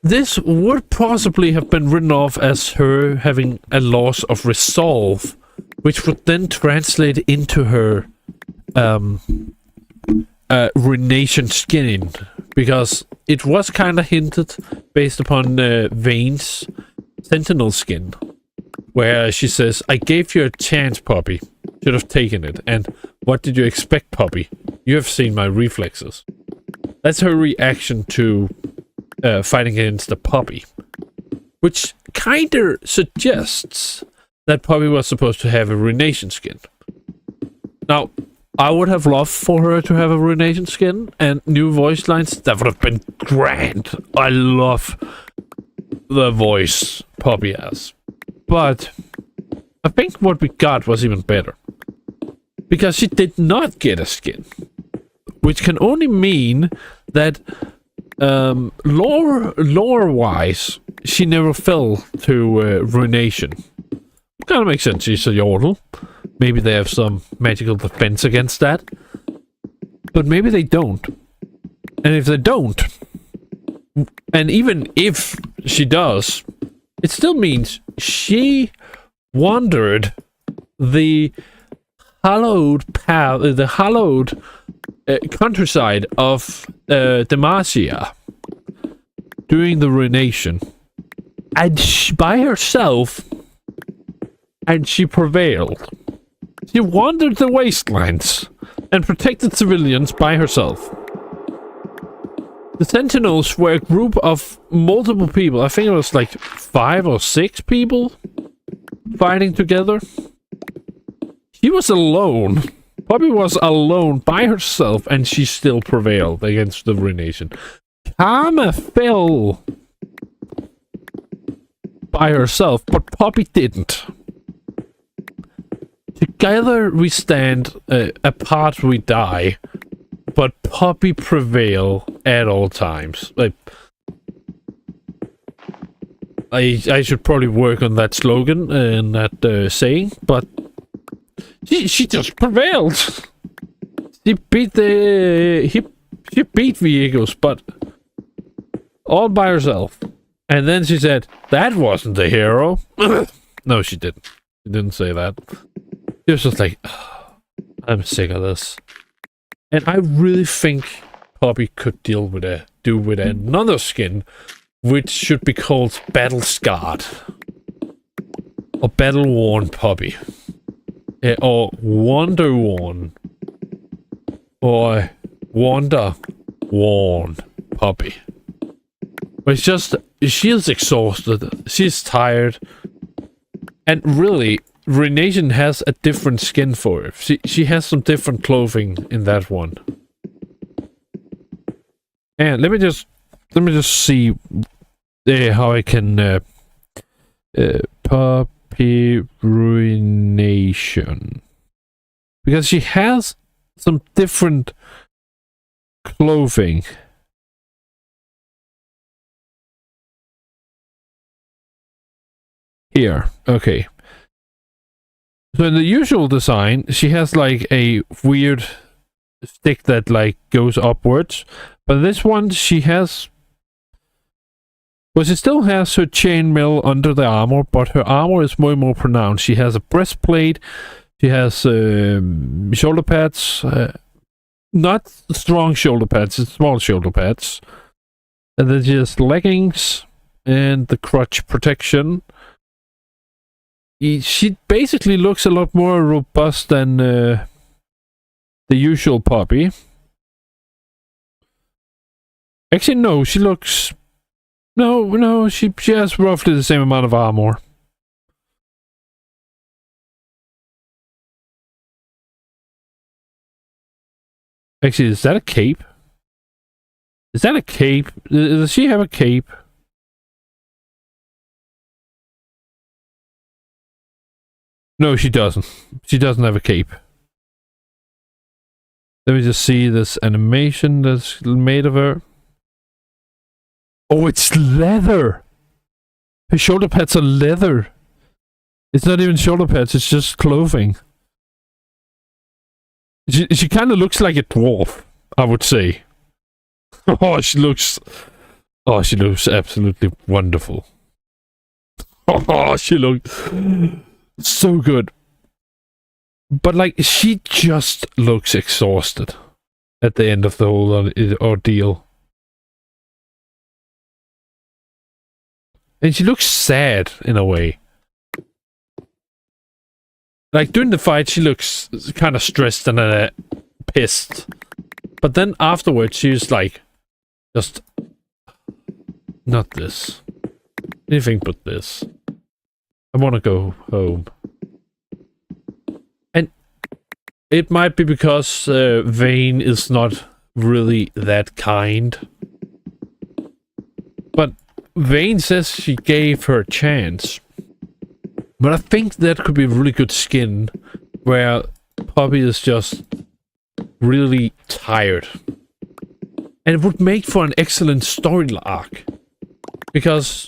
this would possibly have been written off as her having a loss of resolve, which would then translate into her ruination skinning, because it was kind of hinted based upon Vane's Sentinel skin, where she says, I gave you a chance, Poppy. Should have taken it. And what did you expect, Poppy? You have seen my reflexes. That's her reaction to fighting against the Poppy, which kind of suggests that Poppy was supposed to have a ruination skin. Now, I would have loved for her to have a ruination skin and new voice lines. That would have been grand. I love the voice Poppy has. But I think what we got was even better. Because she did not get a skin. Which can only mean that lore-wise, she never fell to ruination. Kind of makes sense. She's a Yordle. Maybe they have some magical defense against that. But maybe they don't. And if they don't, and even if she does, it still means she wandered the hallowed path, the hallowed countryside of Demacia during the ruination. And by herself, and she prevailed. She wandered the wastelands and protected civilians by herself. The Sentinels were a group of multiple people. I think it was like 5 or 6 people fighting together. She was alone. Poppy was alone by herself, and she still prevailed against the Ruination. Karma fell by herself, but Poppy didn't. Together we stand, apart we die, but Poppy prevail at all times. Like, I should probably work on that slogan and that saying, but she just prevailed. She beat she beat Viegos, but all by herself. And then she said, "That wasn't the hero." No, she didn't. She didn't say that. She was just like, oh, "I'm sick of this." And I really think Poppy could do with another skin, which should be called Battle Scarred or Battle Worn Poppy. Or Wonder Worn. Or Wonder Worn Poppy. But it's just, she is exhausted. She's tired. And really, Ruination has a different skin for her. She has some different clothing in that one. And let me just see how I can Poppy Ruination, because she has some different clothing. Here, okay. So in the usual design, she has like a weird stick that like goes upwards, but this one she has. Well, she still has her chainmail under the armor, but her armor is more pronounced. She has a breastplate, she has shoulder pads, not strong shoulder pads, it's small shoulder pads. And then she has leggings and the crotch protection. She basically looks a lot more robust than the usual Poppy. Actually, no, she looks... No, she has roughly the same amount of armor. Actually, is that a cape? Is that a cape? Does she have a cape? No, she doesn't. She doesn't have a cape. Let me just see this animation that's made of her. Oh, it's leather! Her shoulder pads are leather. It's not even shoulder pads, it's just clothing. She kind of looks like a dwarf, I would say. Oh, she looks absolutely wonderful. Oh, she looks so good. But like, she just looks exhausted at the end of the whole ordeal. And she looks sad in a way. Like during the fight, she looks kind of stressed and pissed. But then afterwards, she's like, just not this. Anything but this. I want to go home. And it might be because Vane is not really that kind. But Vane says she gave her a chance. But I think that could be a really good skin where Poppy is just really tired. And it would make for an excellent story arc. Because,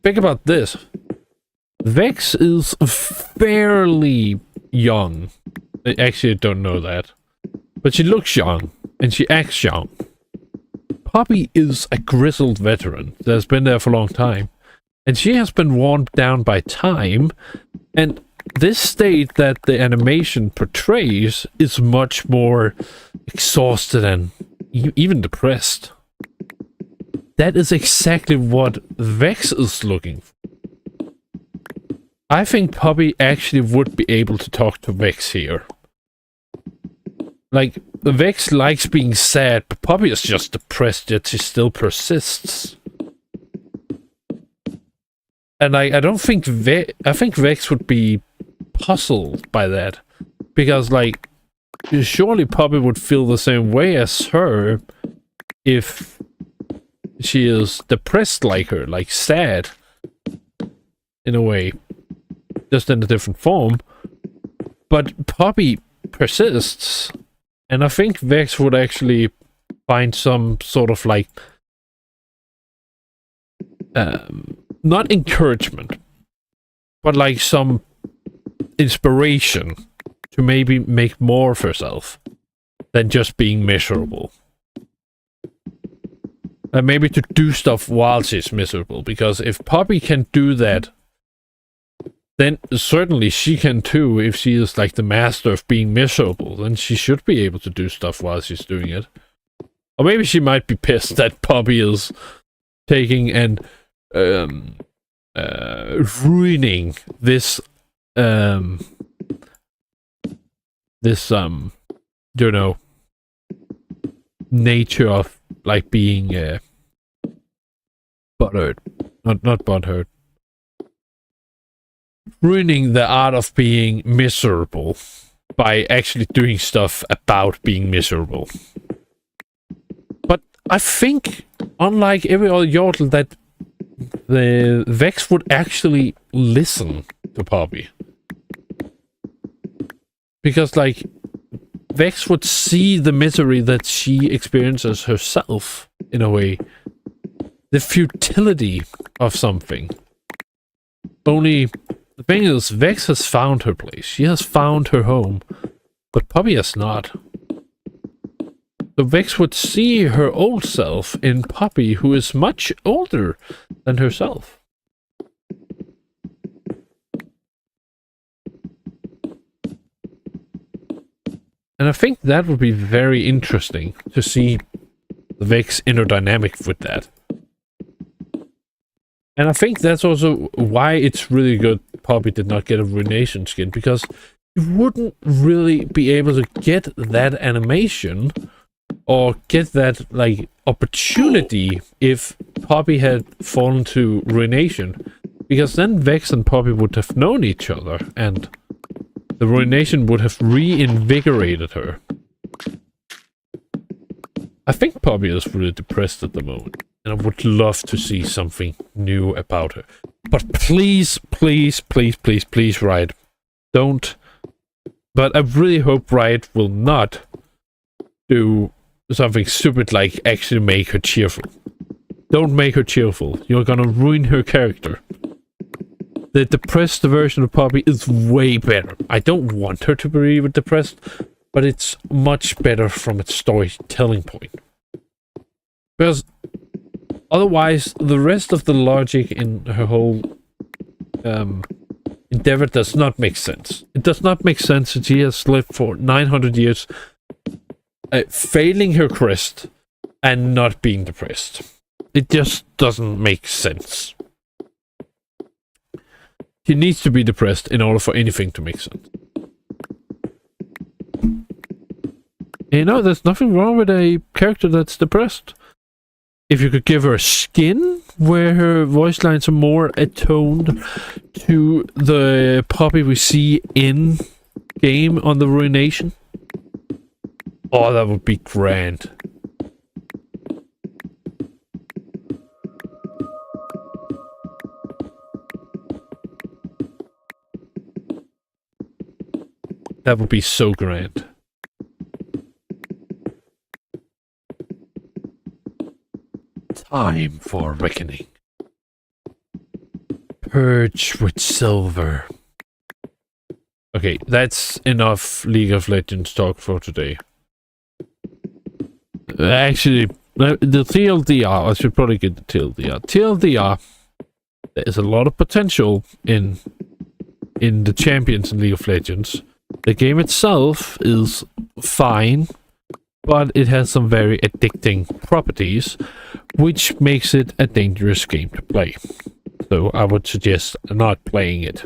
think about this. Vex is fairly young. Actually, I don't know that. But she looks young. And she acts young. Poppy is a grizzled veteran that has been there for a long time. And she has been worn down by time. And this state that the animation portrays is much more exhausted and even depressed. That is exactly what Vex is looking for. I think Poppy actually would be able to talk to Vex here. Like, Vex likes being sad, but Poppy is just depressed, yet she still persists. And I don't think I think Vex would be puzzled by that. Because, like, surely Poppy would feel the same way as her if she is depressed like her, like sad, in a way. Just in a different form. But Poppy persists. And I think Vex would actually find some sort of, like, not encouragement, but like some inspiration to maybe make more of herself than just being miserable. And maybe to do stuff while she's miserable, because if Poppy can do that, then certainly she can too. If she is like the master of being miserable, then she should be able to do stuff while she's doing it. Or maybe she might be pissed that Poppy is taking and ruining this you know, nature of like being butthurt, not butthurt, ruining the art of being miserable by actually doing stuff about being miserable. But I think, unlike every other Yordle, that the Vex would actually listen to Poppy. Because, like, Vex would see the misery that she experiences herself, in a way. The futility of something. Only, the thing is, Vex has found her place. She has found her home. But Poppy has not. So Vex would see her old self in Poppy, who is much older than herself. And I think that would be very interesting to see the Vex inner dynamic with that. And I think that's also why it's really good Poppy did not get a Ruination skin, because you wouldn't really be able to get that animation or get that, like, opportunity if Poppy had fallen to Ruination. Because then Vex and Poppy would have known each other, and the Ruination would have reinvigorated her. I think Poppy is really depressed at the moment, and I would love to see something new about her. But please, please, please, please, please, Riot, don't. But I really hope Riot will not do something stupid like actually make her cheerful. Don't make her cheerful. You're gonna ruin her character. The depressed version of Poppy is way better. I don't want her to be depressed, but it's much better from its storytelling point. Because otherwise, the rest of the logic in her whole endeavor does not make sense. It does not make sense that she has lived for 900 years failing her quest and not being depressed. It just doesn't make sense. She needs to be depressed in order for anything to make sense. You know, there's nothing wrong with a character that's depressed. If you could give her a skin where her voice lines are more attuned to the Poppy we see in game on the Ruination. Oh, that would be grand. That would be so grand. Time for reckoning. Purge with silver. Okay, that's enough League of Legends talk for today. Actually, the TLDR, I should probably get the TLDR. TLDR, there's a lot of potential in the champions in League of Legends. The game itself is fine, but it has some very addicting properties, which makes it a dangerous game to play. So I would suggest not playing it.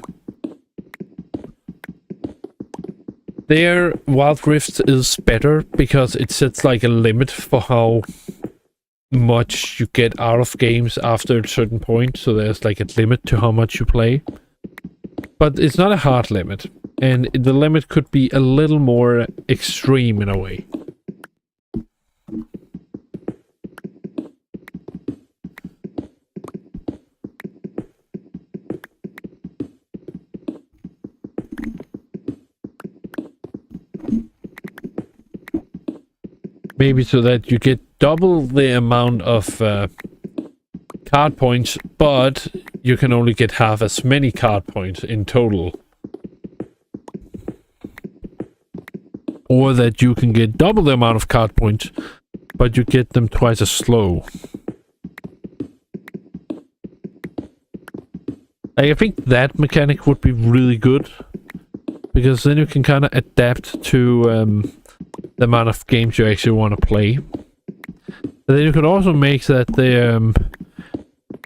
Their Wild Rift is better because it sets like a limit for how much you get out of games after a certain point. So there's like a limit to how much you play. But it's not a hard limit. And the limit could be a little more extreme in a way. Maybe so that you get double the amount of card points, but you can only get half as many card points in total. Or that you can get double the amount of card points, but you get them twice as slow. I think that mechanic would be really good, because then you can kind of adapt to the amount of games you actually want to play. But then you could also make that the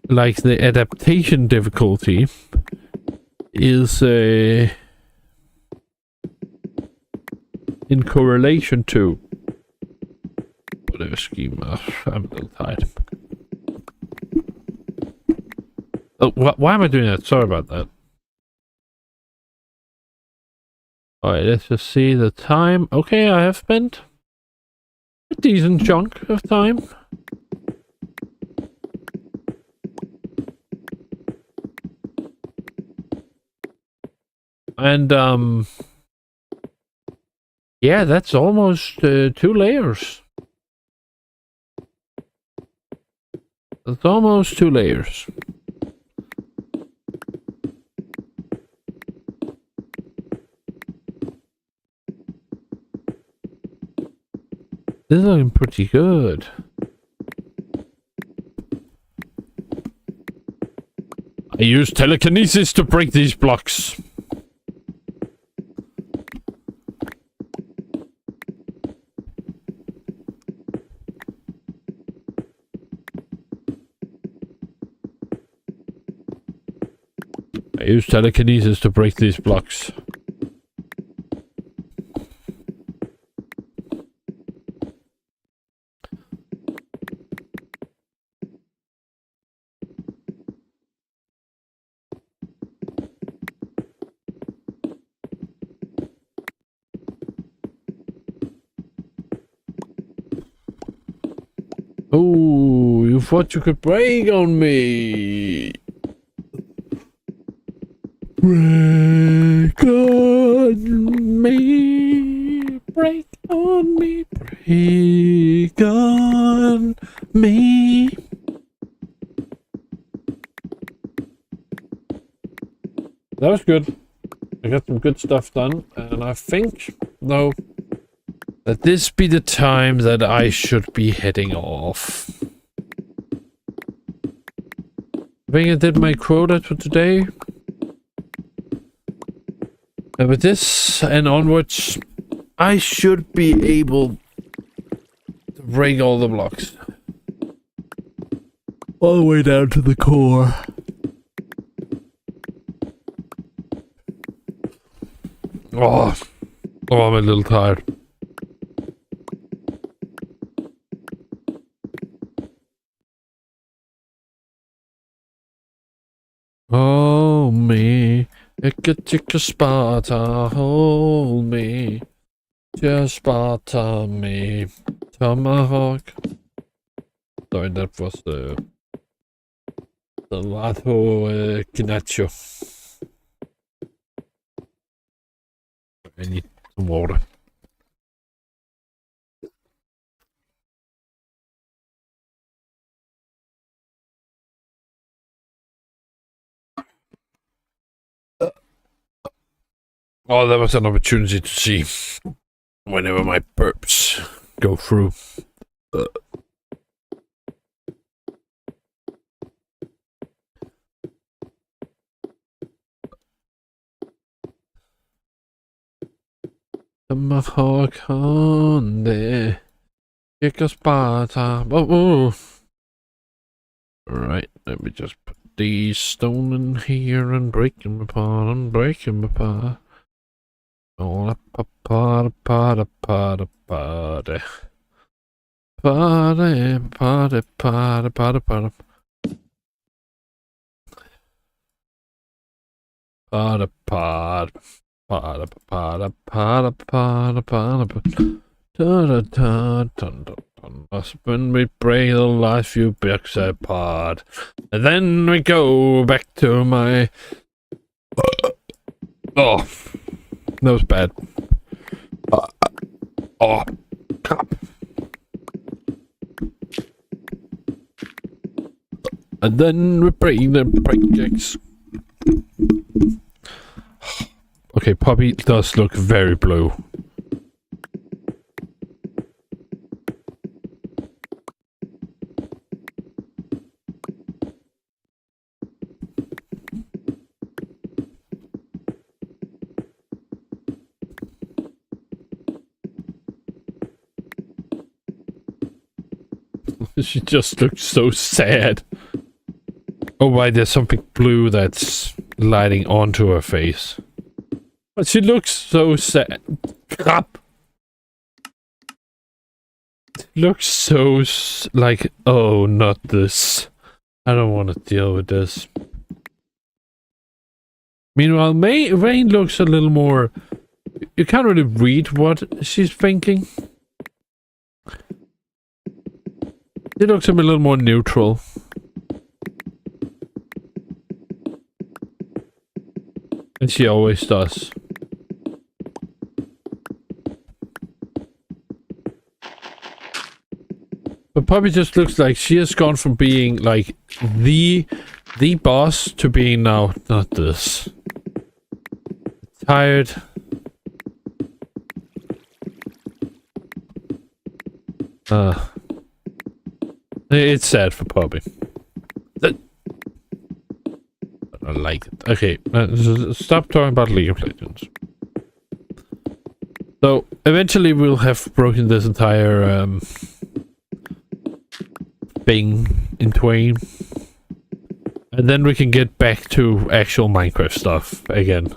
like the adaptation difficulty is in correlation to whatever schema. I'm a little tired. Oh, why am I doing that? Sorry about that. Alright, let's just see the time. Okay, I have spent a decent chunk of time. And, yeah, that's almost 2 layers. That's almost 2 layers. This is looking pretty good. I use telekinesis to break these blocks. I use telekinesis to break these blocks. Oh, you thought you could break on me. Break on me. Break on me. Break on me. That was good. I got some good stuff done, and I think, though, that this be the time that I should be heading off. I think I did my quota for today. And with this and onwards, I should be able to break all the blocks. All the way down to the core. Oh, I'm a little tired. Hold me, Icka Sparta, hold me, just Sparta me, Tomahawk. Sorry, that was the Lato Gnacho. I need some water. Oh, that was an opportunity to see whenever my burps go through. Tomahawk on there. Icka Sparta. Oh. Alright, let me just put these stone in here and break them apart and break them apart. Oh, party, party, party, party. Party, party, party, party, party. Party, party, party, party, party, party, party. When we break the last few bricks apart, and then we go back to my. Oh, that was bad. Oh, crap. And then we break the bricks. Okay, Poppy does look very blue. She just looks so sad. Oh, why there's something blue that's lighting onto her face. But she looks so sad. Crap! Looks so like, oh, not this. I don't want to deal with this. Meanwhile, Rain looks a little more... You can't really read what she's thinking. She looks a little more neutral. And she always does. But Poppy just looks like she has gone from being like the boss to being now not this. Tired. It's sad for Poppy. I don't like it. Okay, stop talking about League of Legends. So, eventually we'll have broken this entire thing in twain. And then we can get back to actual Minecraft stuff again.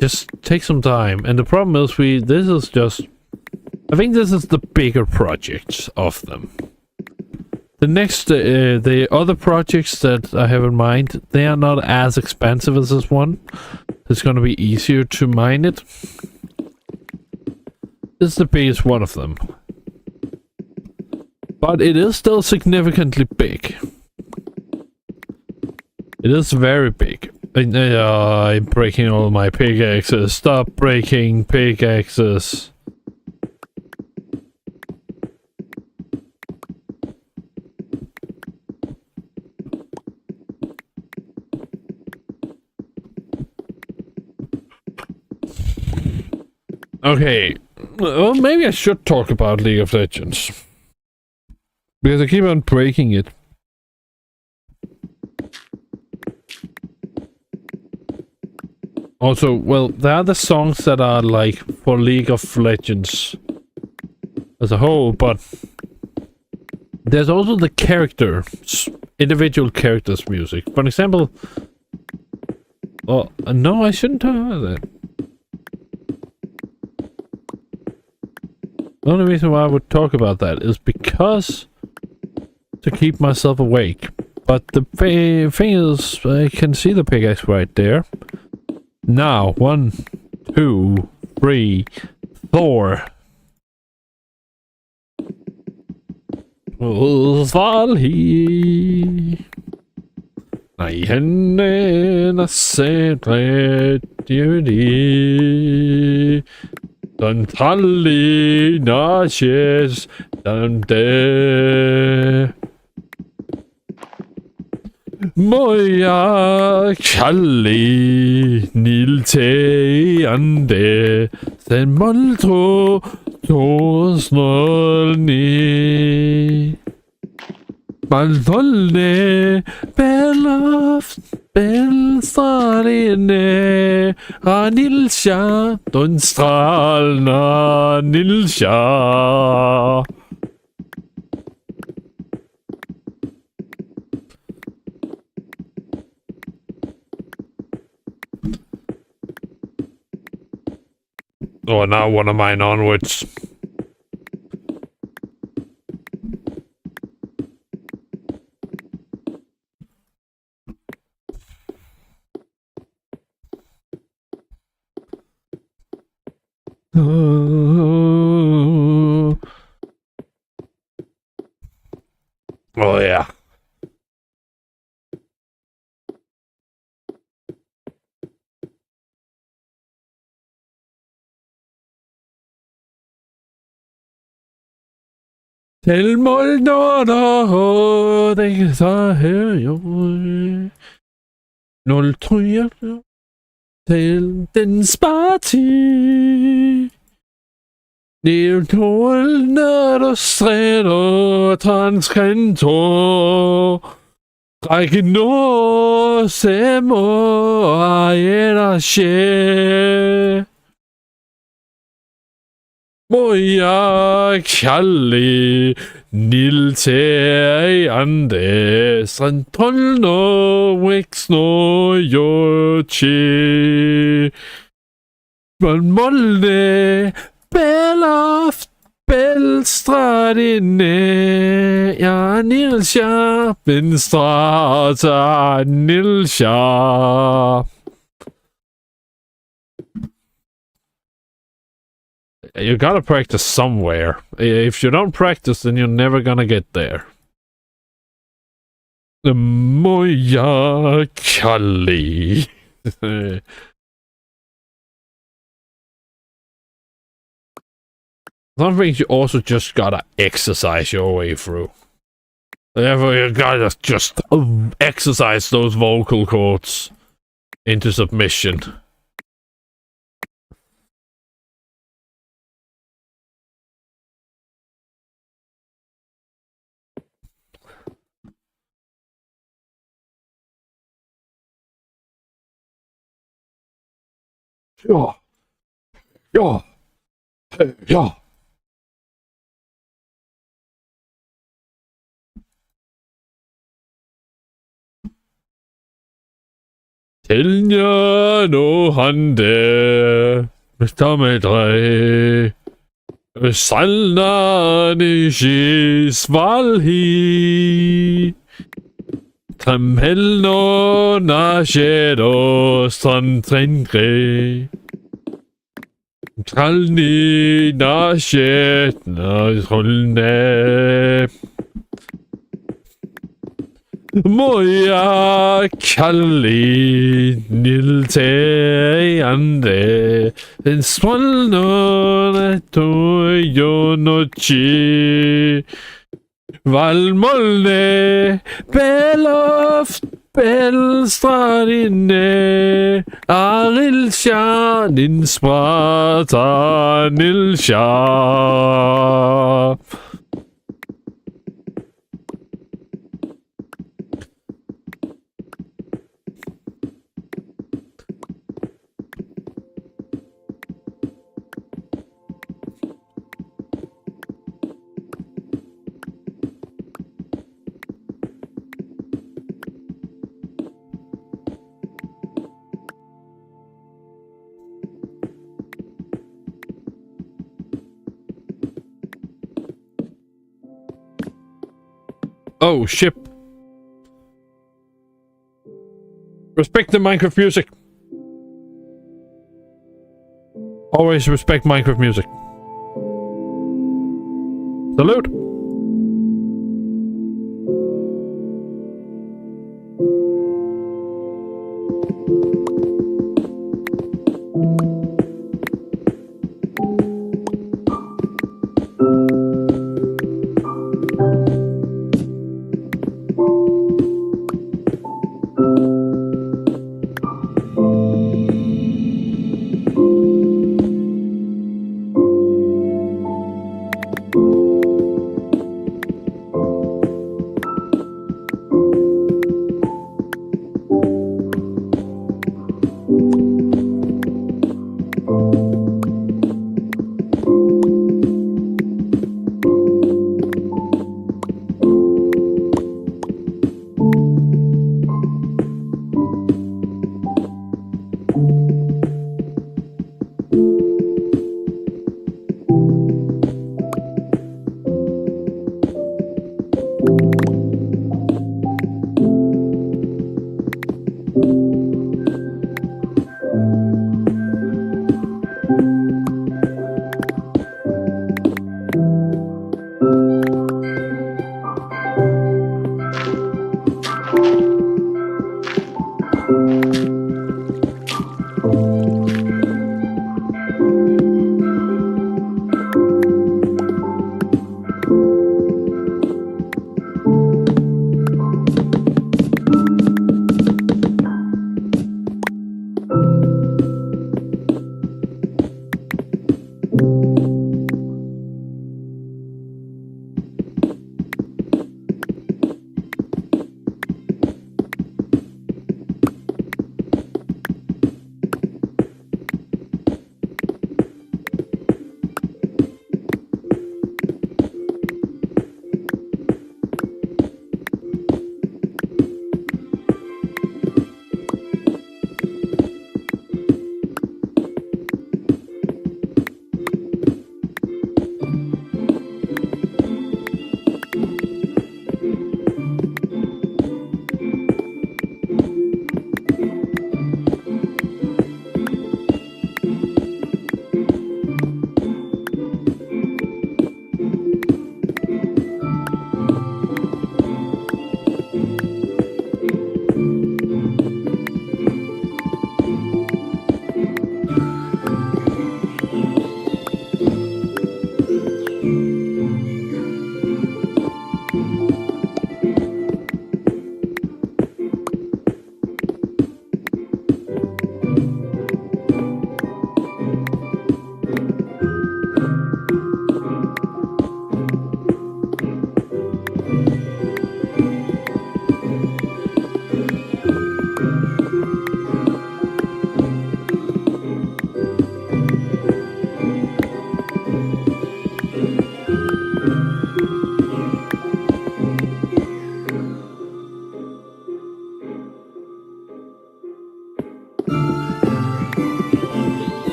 Just take some time. And the problem is this is just... I think this is the bigger projects of them. The next, the other projects that I have in mind, they are not as expensive as this one. It's gonna be easier to mine it. This is the biggest one of them. But it is still significantly big. It is very big. I'm breaking all my pickaxes. Stop breaking pickaxes. Okay, well, maybe I should talk about League of Legends. Because I keep on breaking it. Also, well, there are the songs that are like for League of Legends as a whole, but there's also the characters, individual characters' music. For example, oh, no, I shouldn't talk about that. The only reason why I would talk about that is because to keep myself awake. But the thing is, I can see the pickaxe right there. Now, 1, 2, 3, 4. Svalhi. Nej, henne secret duty. Den tralli naches den de. Moja kalli nilte ande. Sen moltro tosnolni. Malvolne beloft belsarine Ranilsha don stralna nilsha. Oh, now one of mine onwards. Oh, yeah. Tilmål når det så her jo. 0 trøjer til den sparti. Det tål når du stræder transkrenter. Række nå semmer ejner sjæ. Må jeg kalde niltag ande strandtolno væksno jochi. Men målne belloft belstradine ja nilsja benstrata nilsja. You gotta practice somewhere. If you don't practice, then you're never gonna get there. Moja Kali. Some things you also just gotta exercise your way through. Therefore, you gotta just exercise those vocal cords into submission. Ja. Ja. Ja. Tilja no hande. Mr. Medre. Salna nishi svalhi. Tramhelno na shadow strandtrenre. Tralni na shed na rullne. Moja kalli niltag ande. Den svalnone tojo nochi. Valmolne beloft belstradine arilsja din sprata nilsja. Oh, ship. Respect the Minecraft music. Always respect Minecraft music. Salute.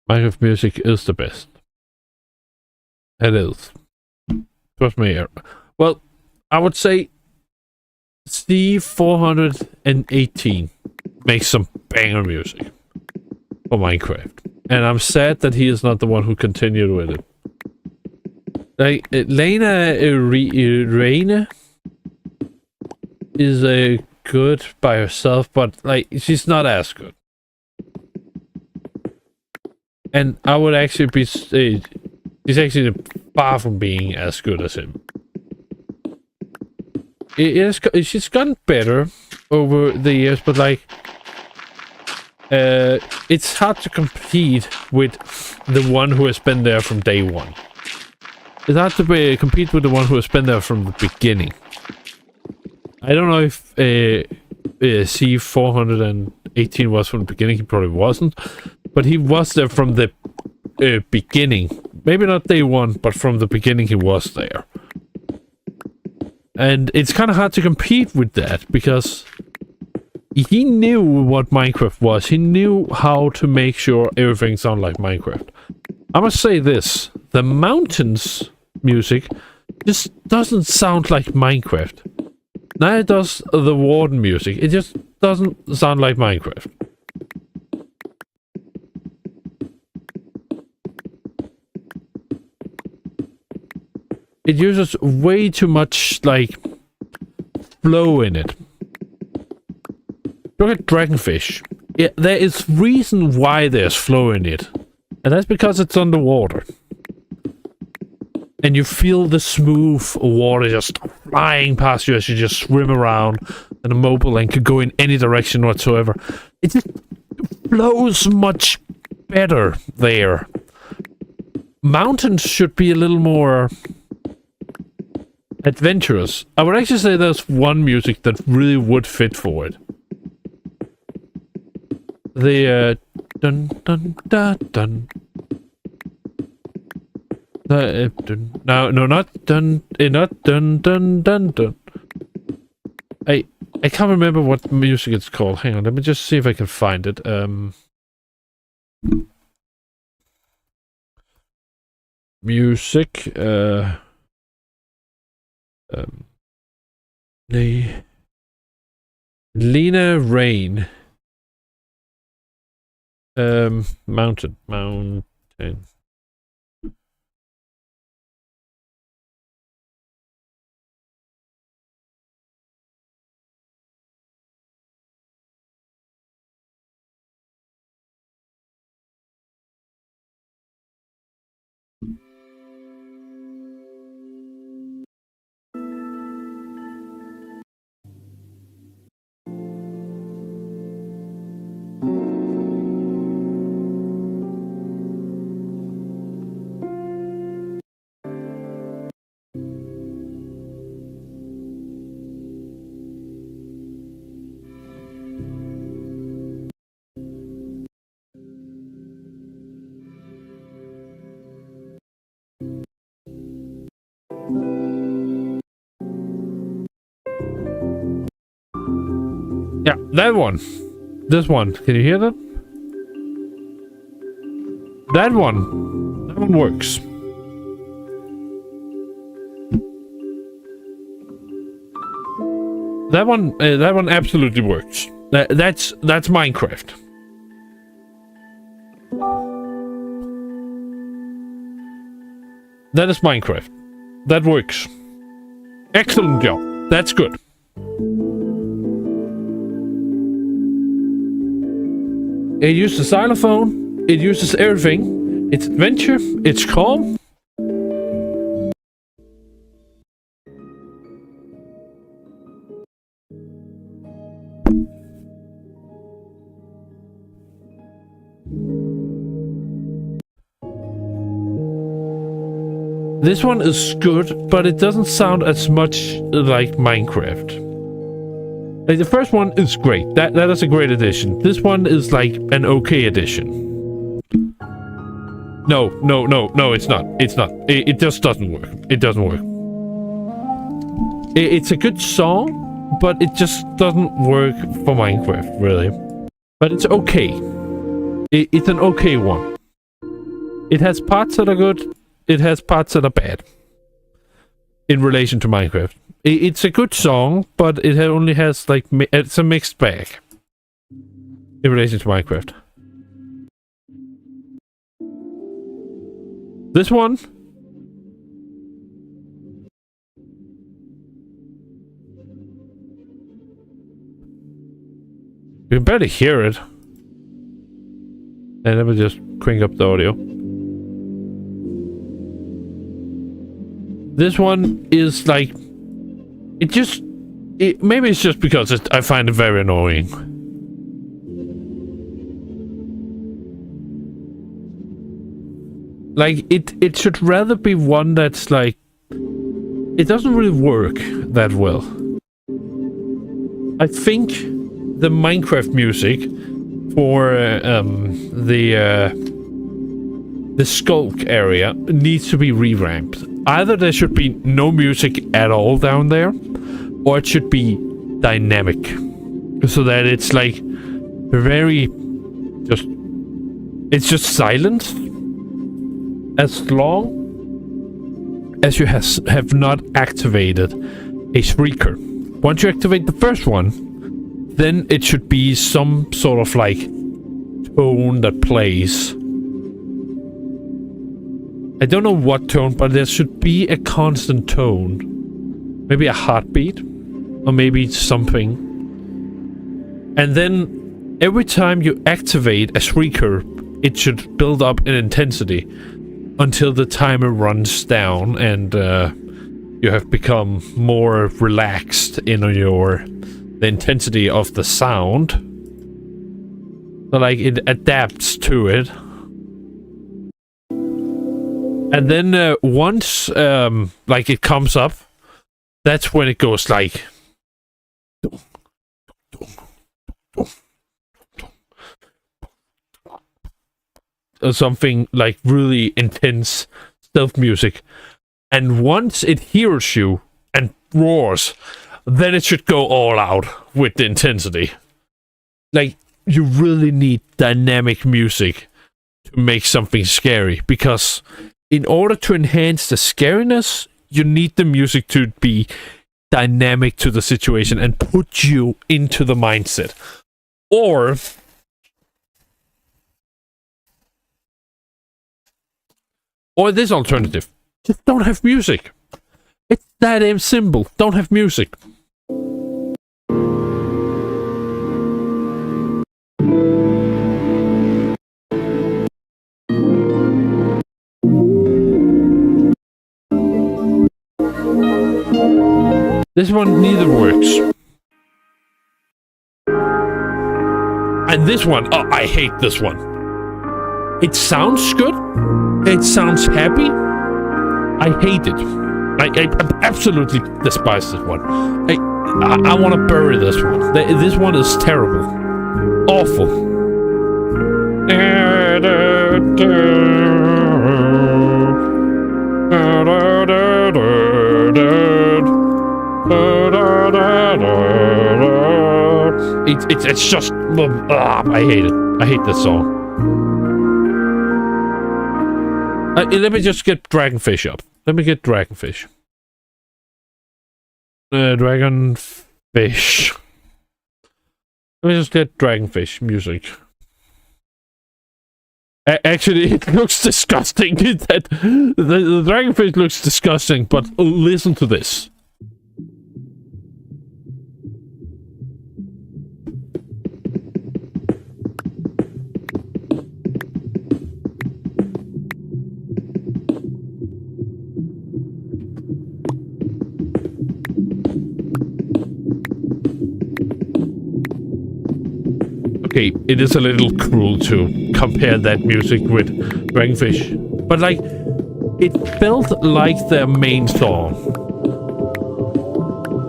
Minecraft music is the best. It is. Trust me. Well, I would say Steve 418 makes some banger music for Minecraft. And I'm sad that he is not the one who continued with it. Like, Raina is good by herself, but like, she's not as good. And I would actually be... she's actually far from being as good as him. She's gotten better over the years, but like... it's hard to compete with the one who has been there from day one. It's hard to compete with the one who has been there from the beginning. I don't know if C418 was from the beginning. He probably wasn't. But he was there from the beginning. Maybe not day one, but from the beginning he was there. And it's kind of hard to compete with that, because he knew what Minecraft was. He knew how to make sure everything sounded like Minecraft. I must say this. The mountains music just doesn't sound like Minecraft. Neither does the warden music. It just doesn't sound like Minecraft. It uses way too much, like, flow in it. Look at Dragonfish. Yeah, there is reason why there's flow in it. And that's because it's underwater. And you feel the smooth water just flying past you as you just swim around. And a mobile lane could go in any direction whatsoever. It just flows much better there. Mountains should be a little more... adventurous. I would actually say there's one music that really would fit for it. The dun dun da dun. No, not dun, not dun dun dun dun. I can't remember what music it's called. Hang on, let me just see if I can find it. Music. Lena Rain. Mountain. Yeah, that one. This one. Can you hear that? That one. That one works. That one absolutely works. That's Minecraft. That is Minecraft. That works. Excellent job. That's good. It uses xylophone. It uses everything. It's adventure. It's calm. This one is good, but it doesn't sound as much like Minecraft. Like, the first one is great. That is a great addition. This one is like an okay addition. No, it's not. It's not. It just doesn't work. It doesn't work. It's a good song, but it just doesn't work for Minecraft, really. But it's okay. It's an okay one. It has parts that are good. It has parts that are bad. In relation to Minecraft. It's a good song, but it only has, like, it's a mixed bag. In relation to Minecraft. This one? You can barely hear it. And let me just crank up the audio. This one is like... maybe it's just because I find it very annoying. Like, it should rather be one that's like... It doesn't really work that well. I think the Minecraft music for the Skulk area needs to be revamped. Either there should be no music at all down there, or it should be dynamic. So that it's like very it's just silent as long as you have not activated a shrieker. Once you activate the first one, then it should be some sort of like tone that plays. I don't know what tone, but there should be a constant tone. Maybe a heartbeat, or maybe something. And then every time you activate a shrieker, it should build up in intensity until the timer runs down and you have become more relaxed in the intensity of the sound. So like it adapts to it. And then once like it comes up, that's when it goes like something like really intense stealth music. And once it hears you and roars, then it should go all out with the intensity. Like, you really need dynamic music to make something scary, because in order to enhance the scariness, you need the music to be dynamic to the situation and put you into the mindset. Or this alternative, just don't have music. It's that damn simple. Don't have music. This one neither works. And this one, oh, I hate this one. It sounds good. It sounds happy. I hate it. I absolutely despise this one. I want to bury this one. This one is terrible. Awful. It's just... I hate it. I hate this song. Let me just get Dragonfish up. Let me get Dragonfish. Dragonfish. Let me just get Dragonfish music. Actually, it looks disgusting. The Dragonfish looks disgusting, but listen to this. Okay, it is a little cruel to compare that music with Dragonfish, but like, it felt like their main song.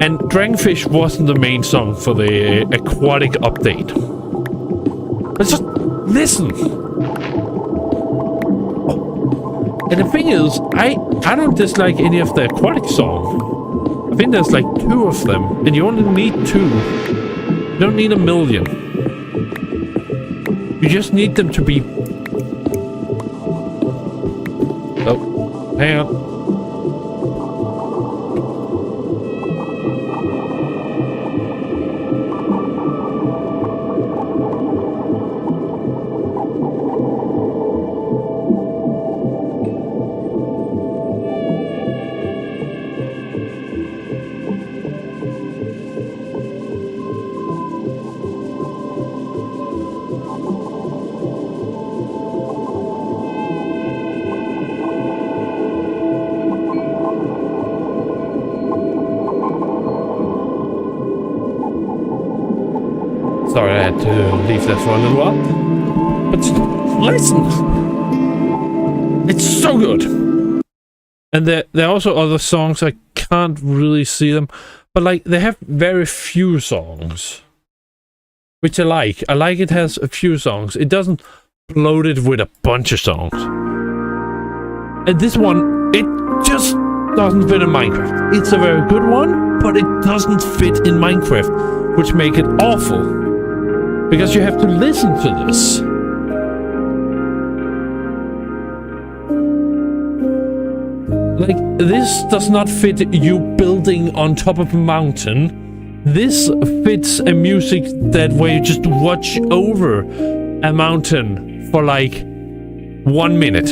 And Dragonfish wasn't the main song for the aquatic update. But just listen. Oh. And the thing is, I don't dislike any of the aquatic songs. I think there's like 2 of them, and you only need 2. You don't need a million. You just need them to be... Oh, hang on. Sorry, I had to leave that for a little while. But listen! It's so good! And there are also other songs, I can't really see them. But like, they have very few songs. Which I like. I like it has a few songs. It doesn't bloat it with a bunch of songs. And this one, it just doesn't fit in Minecraft. It's a very good one, but it doesn't fit in Minecraft. Which make it awful. Because you have to listen to this. Like, this does not fit you building on top of a mountain. This fits a music that where you just watch over a mountain for like 1 minute.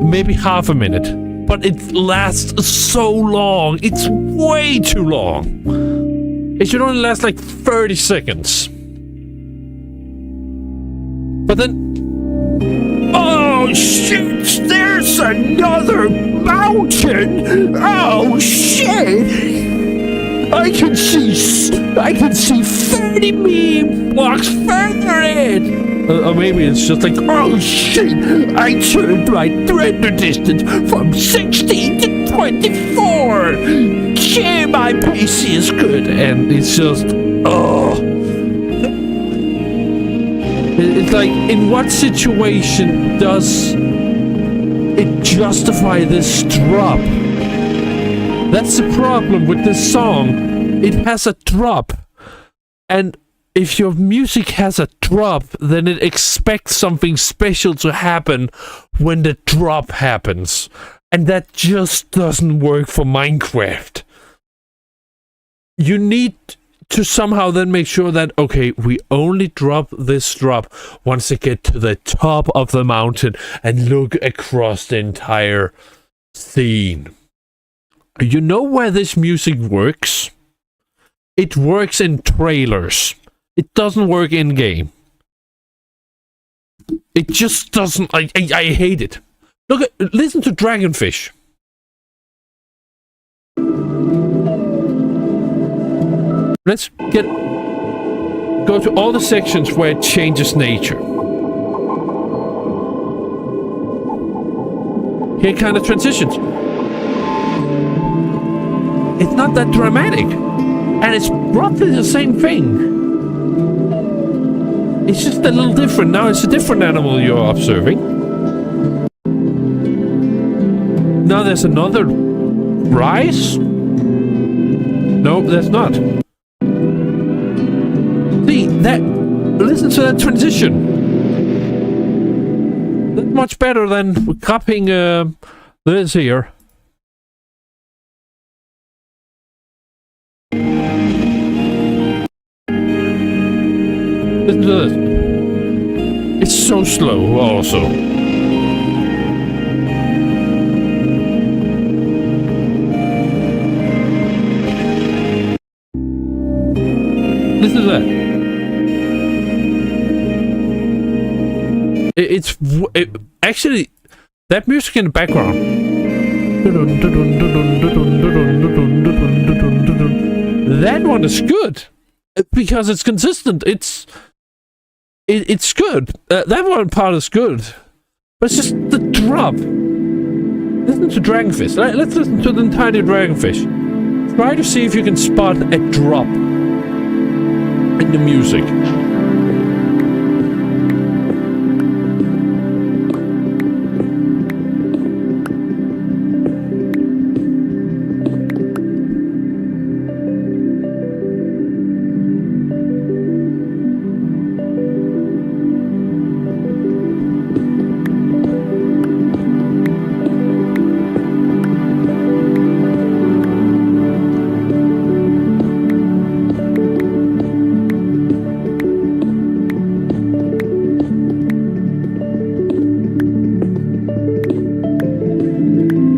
Maybe half a minute. But it lasts so long. It's way too long. It should only last like 30 seconds. But then... Oh shit! There's another mountain! Oh shit! I can see 30 me blocks further in! Or maybe it's just like, oh shit! I turned my render distance from 16 to 24! Yeah, my PC is good, and it's just, oh. It's like, in what situation does it justify this drop? That's the problem with this song. It has a drop. And if your music has a drop, then it expects something special to happen when the drop happens. And that just doesn't work for Minecraft. You need to somehow then make sure that, okay, we only drop this drop once they get to the top of the mountain and look across the entire scene. You know where this music works? It works in trailers. It doesn't work in-game. It just doesn't... I hate it. Listen to Dragonfish. Let's go to all the sections where it changes nature. Here kind of transitions. It's not that dramatic. And it's roughly the same thing. It's just a little different. Now it's a different animal you're observing. Now there's another rise. No, there's not. See, listen to that transition. That's much better than copying this here. Listen to this. It's so slow also. Listen to that. Actually, that music in the background. That one is good because it's consistent. It's good. That one part is good, but it's just the drop. Listen to Dragonfish. Let's listen to the entire Dragonfish. Try to see if you can spot a drop in the music.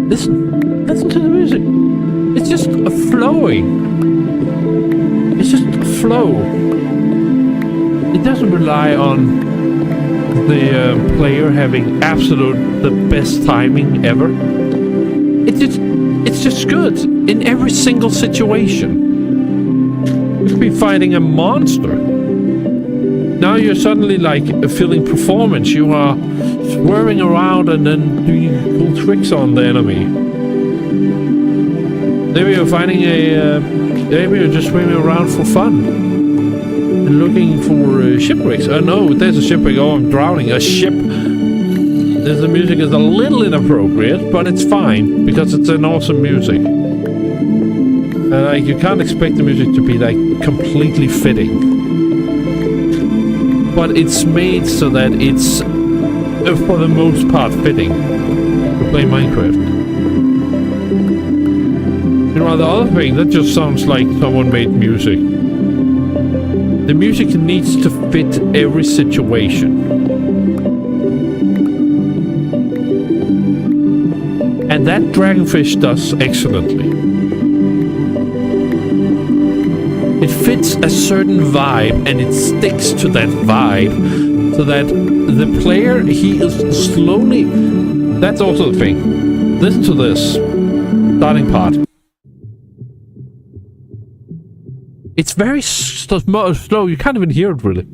Listen to the music. It's just a flowing. It's just a flow. It doesn't rely on the player having the best timing ever. It's just good in every single situation. You could be fighting a monster. Now you're suddenly like feeling performance. You are swerving around and then doing cool tricks on the enemy. Maybe you're finding maybe you're just swimming around for fun and looking for shipwrecks. Oh no, there's a shipwreck. Oh, I'm drowning. A ship. The music is a little inappropriate, but it's fine because it's an awesome music. Like you can't expect the music to be like completely fitting. But it's made so that it's, for the most part, fitting to play Minecraft. You know, the other thing, that just sounds like someone made music. The music needs to fit every situation. And that Dragonfish does excellently. It fits a certain vibe and it sticks to that vibe so that the player, he is slowly... That's also the thing. Listen to this starting part. It's very slow, you can't even hear it really.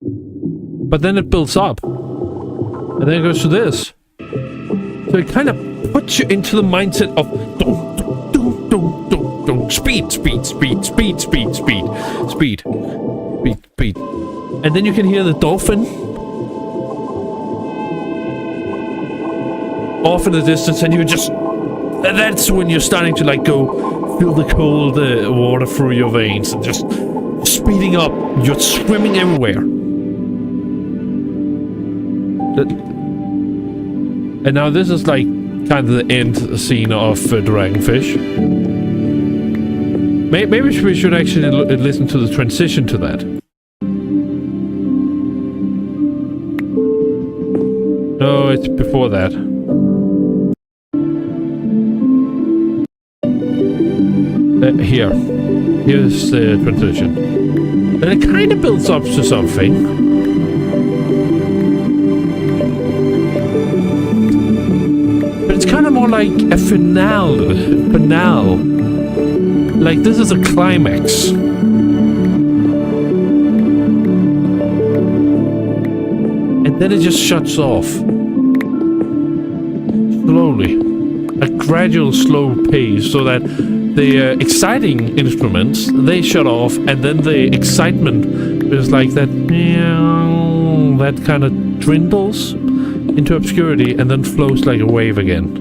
But then it builds up. And then it goes to this. So it kind of puts you into the mindset of... Speed. And then you can hear the dolphin off in the distance, and you just... That's when you're starting to like go feel the cold water through your veins and just speeding up. You're swimming everywhere. And now this is like kind of the end scene of Dragonfish. Maybe we should actually listen to the transition to that. No, it's before that. Here's the transition. And it kind of builds up to something. But it's kind of more like a finale. Like this is a climax. And then it just shuts off. Slowly. A gradual slow pace so that the exciting instruments, they shut off, and then the excitement is like that, that kind of dwindles into obscurity and then flows like a wave again.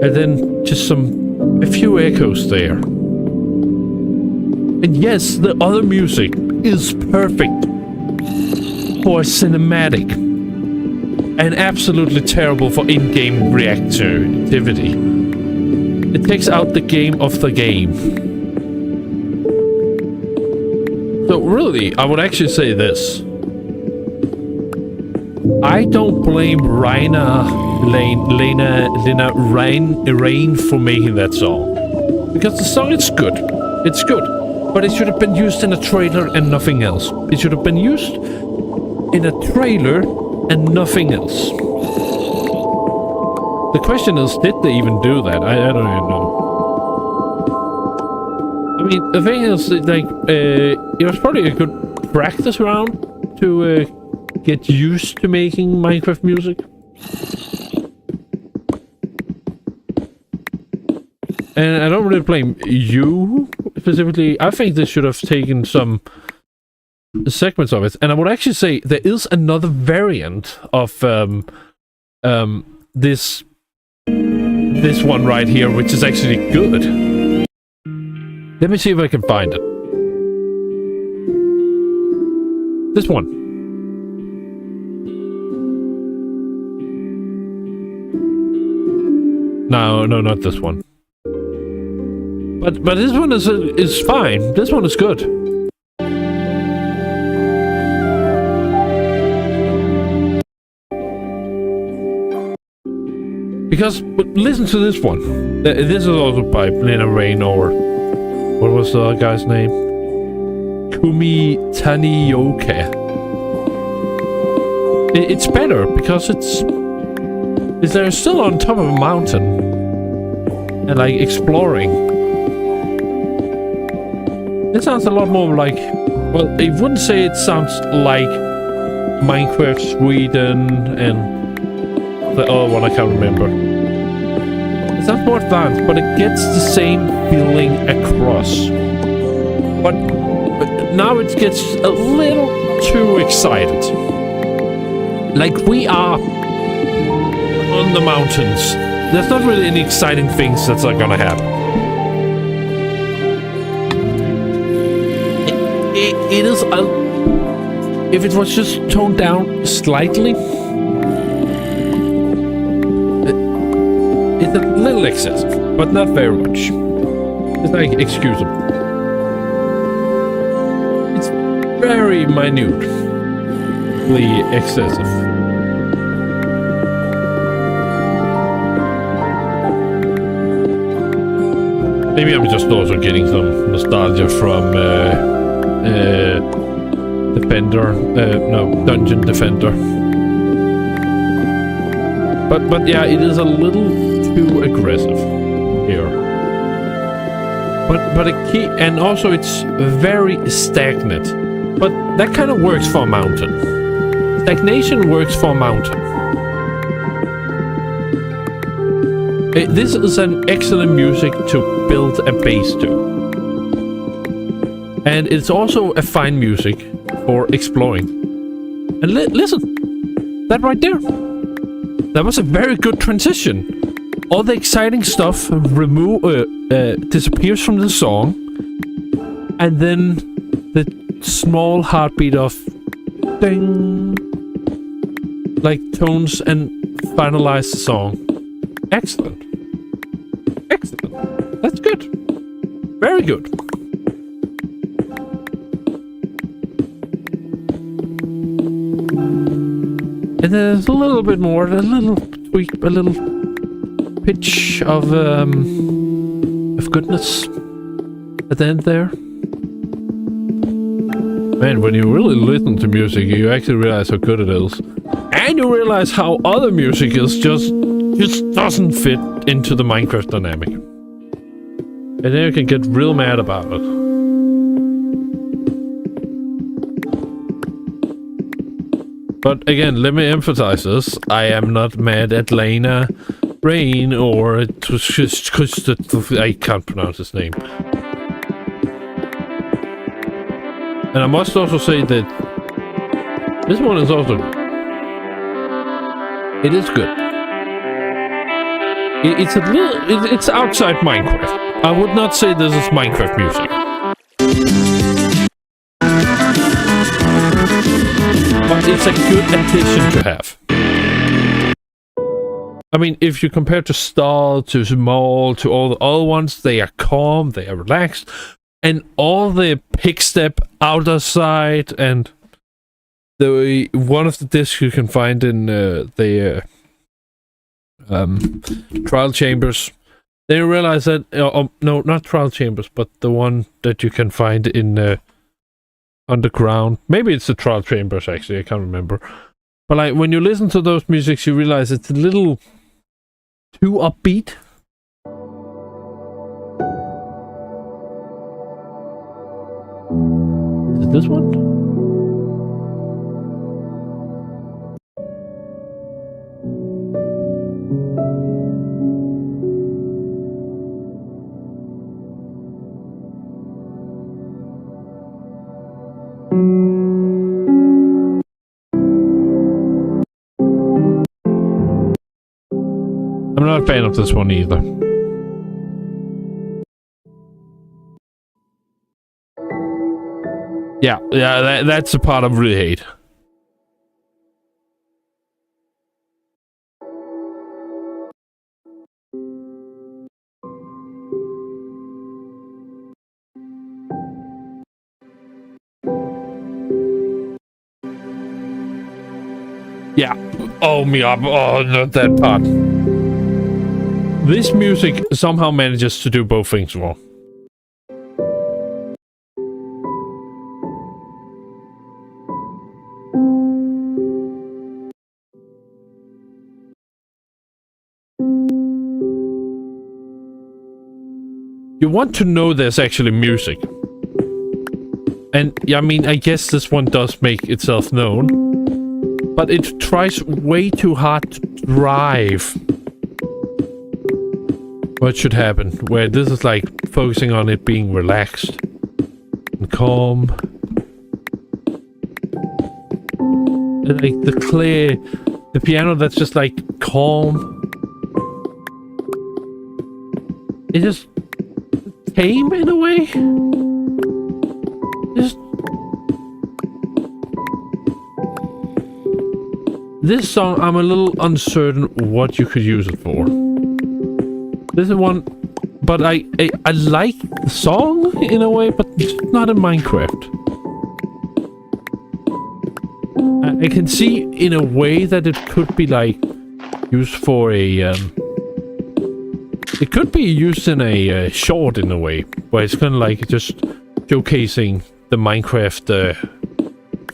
And then just a few echoes there. And yes, the other music is perfect for cinematic and absolutely terrible for in-game reactivity. It takes out the game of the game. So really, I would actually say this. I don't blame Lena Rain for making that song. Because the song is good. It's good. But it should have been used in a trailer and nothing else. It should have been used in a trailer and nothing else. The question is, did they even do that? I don't even know. I mean, the thing is, like, it was probably a good practice round to get used to making Minecraft music. And I don't really blame you specifically. I think this should have taken some segments of it. And I would actually say there is another variant of this one right here, which is actually good. Let me see if I can find it. This one. No, not this one. But this one is fine. This one is good. Because listen to this one. This is also by Lena Rain, or what was the guy's name? Kumi Tanioka. It's better because they're still on top of a mountain and like exploring. It sounds a lot more like, well, I wouldn't say it sounds like Minecraft Sweden and the other one I can't remember. It sounds more advanced, but it gets the same feeling across. But now it gets a little too excited. Like we are on the mountains. There's not really any exciting things that's not gonna happen. It is if it was just toned down slightly, it's a little excessive, but not very much. It's like excusable. It's very minutely excessive. Maybe I'm just also getting some nostalgia from Dungeon Defender. But yeah, it is a little too aggressive here. But a key, and also it's very stagnant. But that kind of works for a mountain. Stagnation works for a mountain. This is an excellent music to build a base to. And it's also a fine music for exploring. And listen, that right there. That was a very good transition. All the exciting stuff disappears from the song. And then the small heartbeat of ding, like tones, and finalize the song. Excellent. Excellent. That's good. Very good. And there's a little bit more, a little tweak, a little pitch of goodness at the end there. Man, when you really listen to music, you actually realize how good it is. And you realize how other music is just doesn't fit into the Minecraft dynamic. And then you can get real mad about it. But again, let me emphasize this. I am not mad at Lena Rain or I can't pronounce his name. And I must also say that this one is also... It is good. It's a little... It's outside Minecraft. I would not say this is Minecraft music. But it's a good addition to have. I mean, if you compare to Star, to Small, to all the other ones, they are calm, they are relaxed. And all the pick step outer side and the one of the discs you can find in the trial chambers, they realize that no, not trial chambers, but the one that you can find in underground. Maybe it's the trial chambers actually, I can't remember. But like when you listen to those musics, you realize it's a little too upbeat. Is it this one? not a fan of this one either. Yeah, that's the part I really hate. Yeah. Oh, me up. Oh, not that part. This music somehow manages to do both things wrong. You want to know there's actually music. And, yeah, I mean, I guess this one does make itself known. But it tries way too hard to drive what should happen. Where this is like focusing on it being relaxed and calm. And like the piano that's just like calm. It just tame in a way. Just this song, I'm a little uncertain what you could use it for. This is one, but I like the song in a way, but it's not in Minecraft. I can see in a way that it could be like used for a it could be used in a short in a way, where it's kind of like just showcasing the Minecraft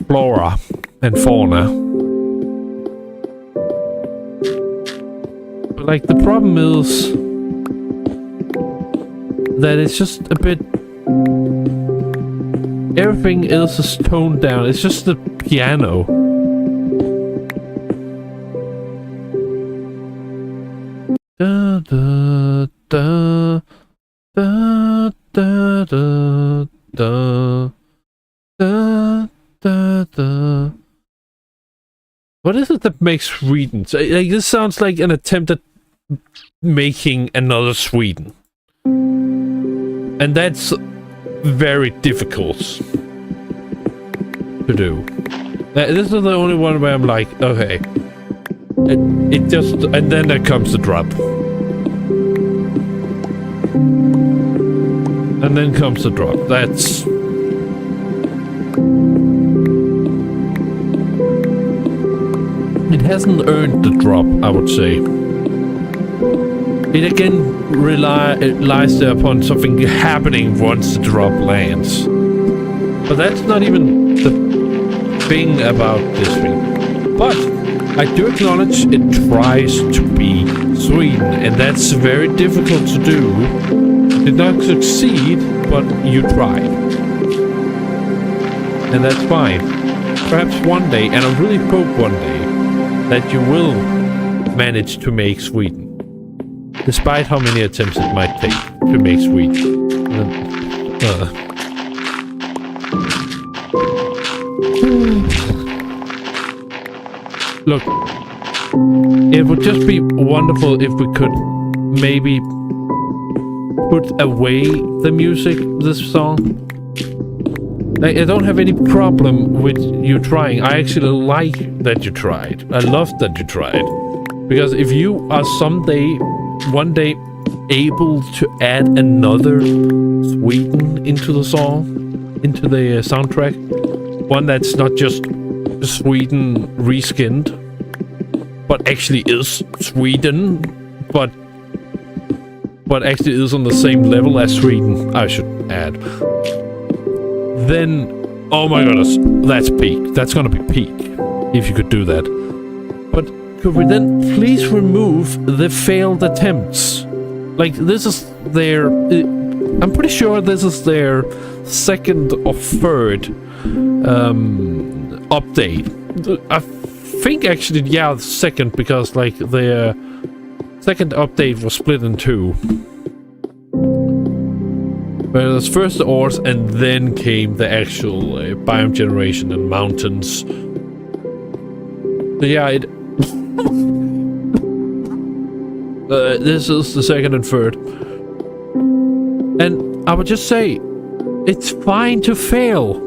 flora and fauna. But like the problem is that it's just a bit. Everything else is toned down. It's just the piano. Da da da da da da da da da da. What is it that makes Sweden? So, like, this sounds like an attempt at making another Sweden, and that's very difficult to do. This is the only one where I'm like, okay. It just, and then there comes the drop. And then comes the drop. That's... It hasn't earned the drop, I would say. It again relies there upon something happening once the drop lands. But that's not even the thing about this thing. But I do acknowledge it tries to be Sweden, and that's very difficult to do. Did not succeed, but you tried. And that's fine. Perhaps one day, and I really hope one day, that you will manage to make Sweden. Despite how many attempts it might take to make Sweden. Look, it would just be wonderful if we could maybe put away the music, this song. Like, I don't have any problem with you trying. I actually like that you tried. I love that you tried. Because if you are one day, able to add another Sweden into the song, into the soundtrack, one that's not just Sweden reskinned, but actually is Sweden, but actually is on the same level as Sweden, I should add. Then, oh my goodness, that's peak. That's gonna be peak, if you could do that. But could we then please remove the failed attempts? Like, this is their... I'm pretty sure this is their second or third update. I think actually, yeah, second, because like their second update was split in two. Where it was first the ores, and then came the actual biome generation and mountains. So yeah, it... This is the second and third. And I would just say, it's fine to fail.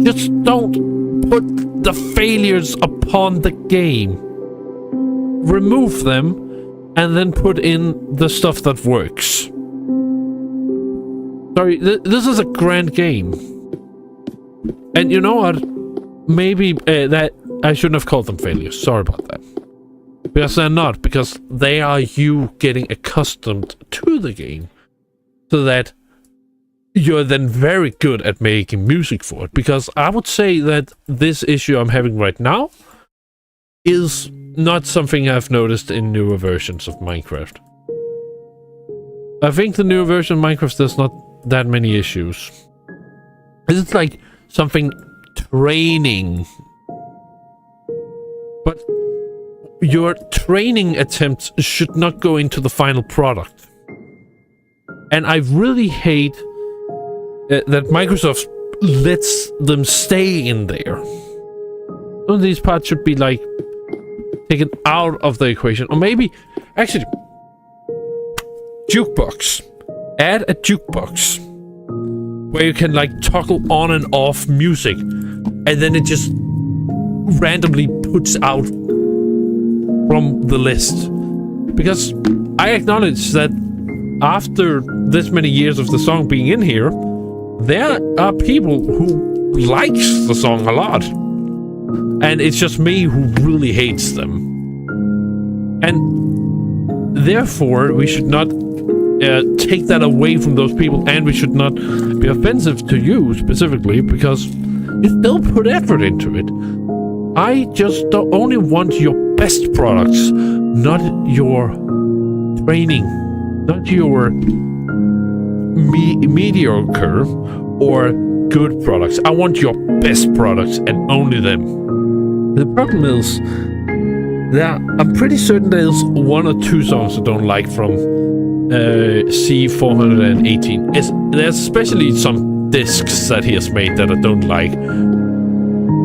Just don't put the failures upon the game. Remove them, and then put in the stuff that works. Sorry, this is a grand game. And you know what? Maybe that I shouldn't have called them failures. Sorry about that. Because they're not. Because they are you getting accustomed to the game. So that you're then very good at making music for it. Because I would say that this issue I'm having right now is not something I've noticed in newer versions of Minecraft. I think the newer version of Minecraft there's not that many issues. It's like something training. But your training attempts should not go into the final product. And I really hate that Microsoft lets them stay in there. Some of these parts should be like taken out of the equation. Or maybe, actually, jukebox. Add a jukebox where you can like toggle on and off music, and then it just randomly puts out from the list. Because I acknowledge that after this many years of the song being in here, there are people who likes the song a lot. And it's just me who really hates them. And therefore, we should not take that away from those people, and we should not be offensive to you specifically, because you still put effort into it. I just don't only want your best products, not your training, not your mediocre or good products. I want your best products and only them. The problem is that I'm pretty certain there's one or two songs I don't like from C418. There's especially some discs that he has made that I don't like.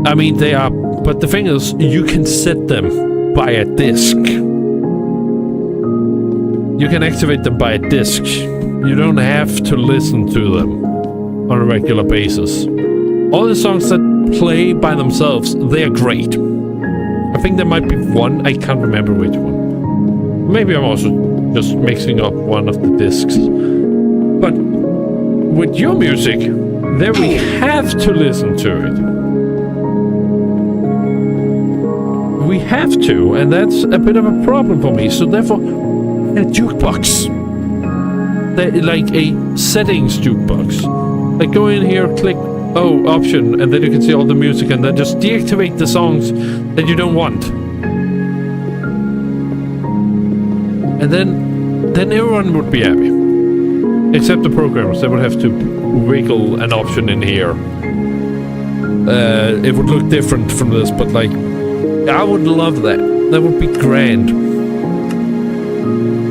I mean, they are, but the thing is, you can set them by a disc. You can activate them by a disc. You don't have to listen to them on a regular basis. All the songs that play by themselves, they are great. I think there might be one, I can't remember which one. Maybe I'm also just mixing up one of the discs. But with your music, then we have to listen to it. We have to, and that's a bit of a problem for me. So therefore, a jukebox. Like a settings jukebox. Like go in here, click option, and then you can see all the music, and then just deactivate the songs that you don't want. And then everyone would be happy. Except the programmers, they would have to wiggle an option in here. It would look different from this, but like, I would love that. That would be grand.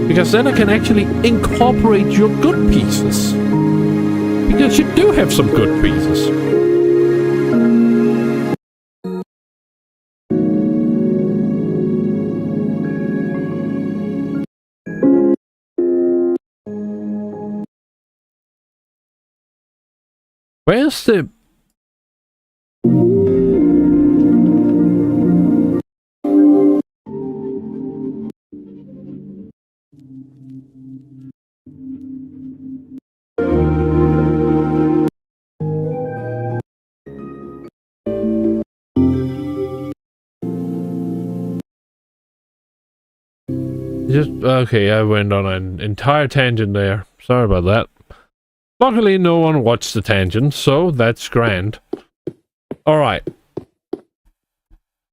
Because then I can actually incorporate your good pieces. Because you do have some good pieces. Where's the... Okay, I went on an entire tangent there. Sorry about that. Luckily, no one watched the tangent, so that's grand. Alright.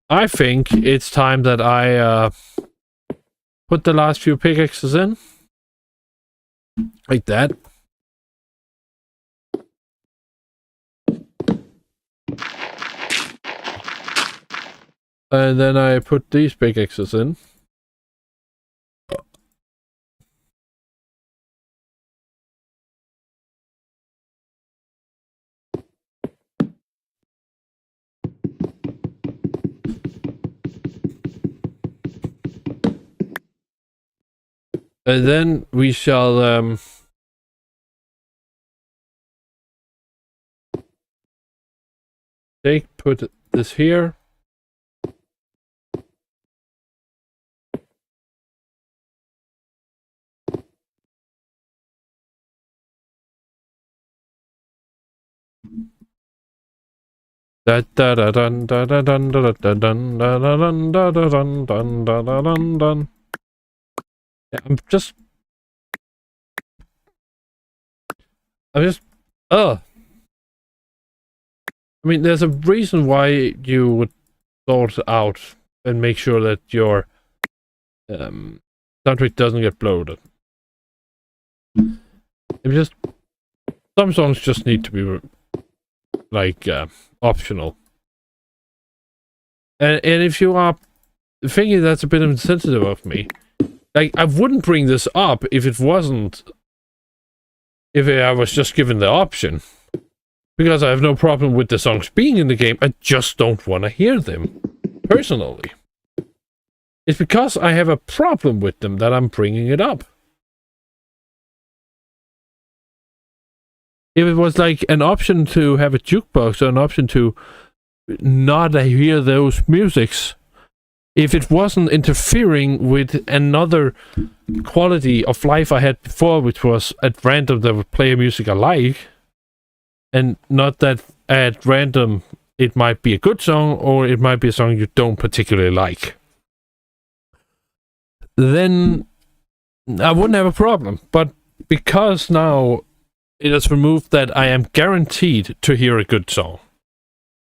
I think it's time that I put the last few pickaxes in. Like that. And then I put these pickaxes in. And then we shall put this here. I'm just I mean, there's a reason why you would sort out and make sure that your soundtrack doesn't get bloated. Some songs just need to be like optional. And if you are thinking that's a bit insensitive of me, like, I wouldn't bring this up if I was just given the option. Because I have no problem with the songs being in the game, I just don't want to hear them, personally. It's because I have a problem with them that I'm bringing it up. If it was like an option to have a jukebox or an option to not hear those musics, if it wasn't interfering with another quality of life I had before, which was at random that would play a music I like, and not that at random it might be a good song or it might be a song you don't particularly like, then I wouldn't have a problem. But because now it has removed that I am guaranteed to hear a good song,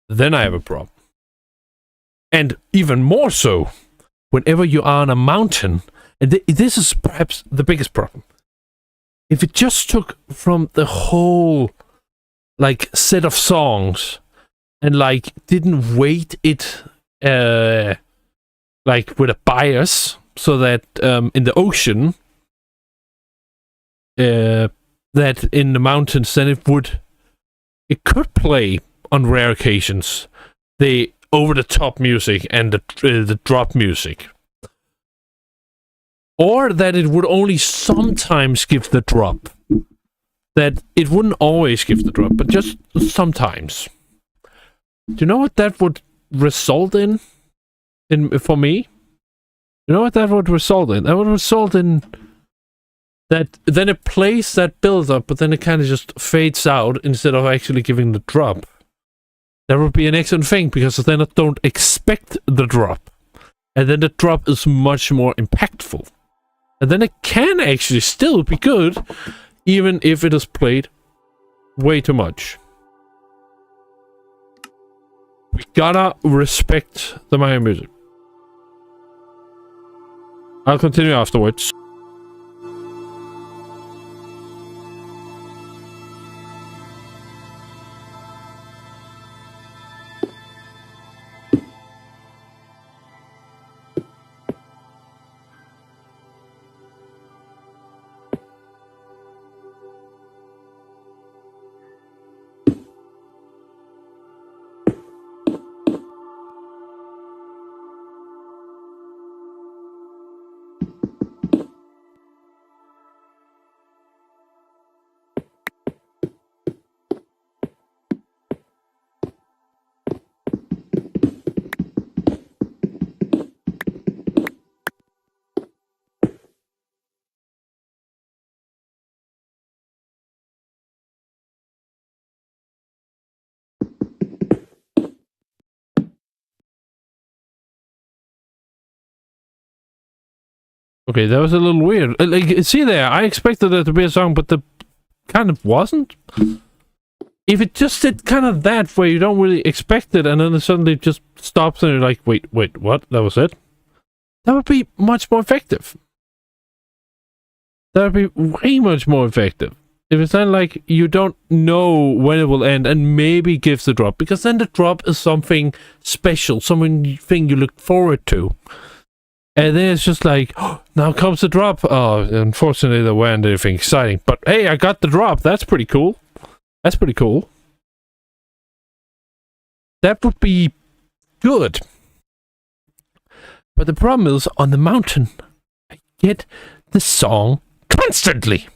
then I have a problem. And even more so, whenever you are on a mountain, and this is perhaps the biggest problem. If it just took from the whole like set of songs and like didn't weight it like with a bias, so that in the ocean that in the mountains, then it could play on rare occasions the over-the-top music and the drop music, or that it would only sometimes give the drop. That it wouldn't always give the drop, but just sometimes. Do you know what that would result in for me? You know what that would result in? That would result in that then it plays that build up, but then it kind of just fades out instead of actually giving the drop. That would be an excellent thing, because then I don't expect the drop. And then the drop is much more impactful. And then it can actually still be good, even if it is played way too much. We gotta respect the Mayan music. I'll continue afterwards. Okay, that was a little weird. Like, see there, I expected there to be a song, but the kind of wasn't. If it just did kind of that, where you don't really expect it, and then it suddenly just stops, and you're like, wait, what? That was it? That would be much more effective. That would be way much more effective. If it's not like you don't know when it will end, and maybe gives the drop, because then the drop is something special, something you look forward to. And then it's just like, oh, now comes the drop. Oh, unfortunately there weren't anything exciting. But hey, I got the drop. That's pretty cool. That's pretty cool. That would be good. But the problem is, on the mountain, I get this song constantly.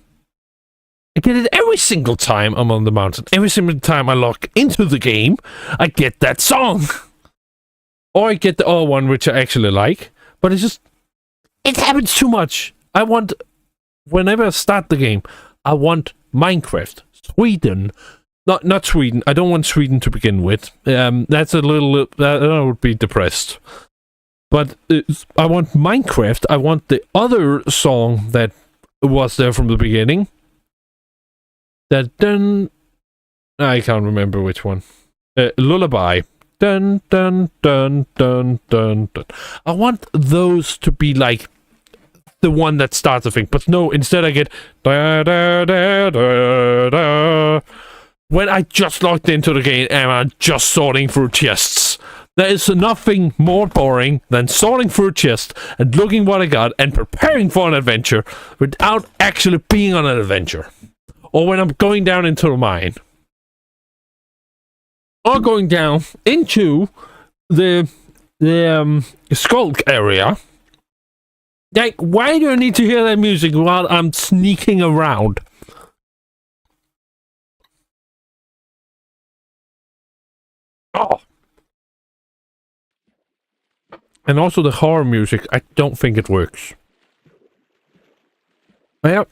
I get it every single time I'm on the mountain. Every single time I log into the game, I get that song. Or I get the other one, which I actually like. But it's just... It happens too much. I want... Whenever I start the game, I want Minecraft. Sweden. Not Sweden. I don't want Sweden to begin with. That's a little... I would be depressed. But I want Minecraft. I want the other song that was there from the beginning. That dun... I can't remember which one. Lullaby. Dun dun dun dun dun dun. I want those to be like the one that starts the thing. But no, instead I get da da da da da. When I just logged into the game and I'm just sorting through chests. There is nothing more boring than sorting through chests and looking what I got and preparing for an adventure without actually being on an adventure. Or when I'm going down into the mine. Or going down into the skulk area. Like, why do I need to hear that music while I'm sneaking around? Oh. And also the horror music, I don't think it works. Well,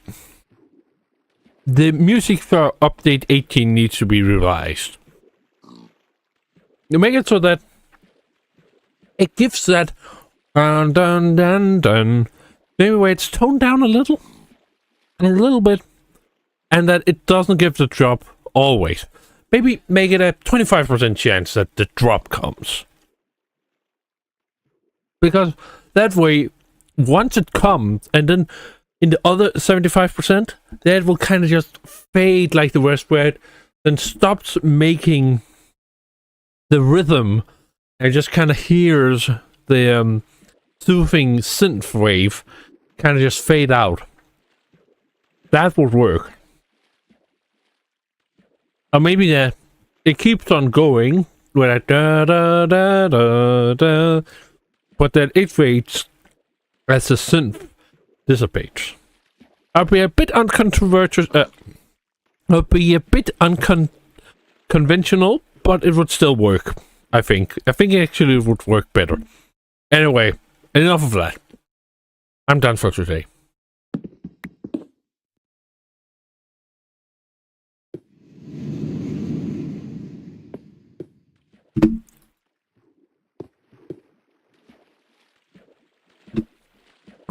the music for update 18 needs to be revised. You make it so that it gives that dun dun dun dun, maybe where it's toned down a little bit, and that it doesn't give the drop always. Maybe make it a 25% chance that the drop comes, because that way, once it comes, and then in the other 75%, that will kind of just fade like the rest, where it then stops making the rhythm and just kind of hears the soothing synth wave kind of just fade out. That would work. Or maybe that it keeps on going with a da da da da da, but that it fades as the synth dissipates. I'll be a bit uncontroversial. I'll be a bit unconventional, but it would still work. I think actually it would work better. Anyway, enough of that. I'm done for today.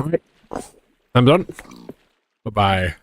Alright. I'm done. Bye-bye.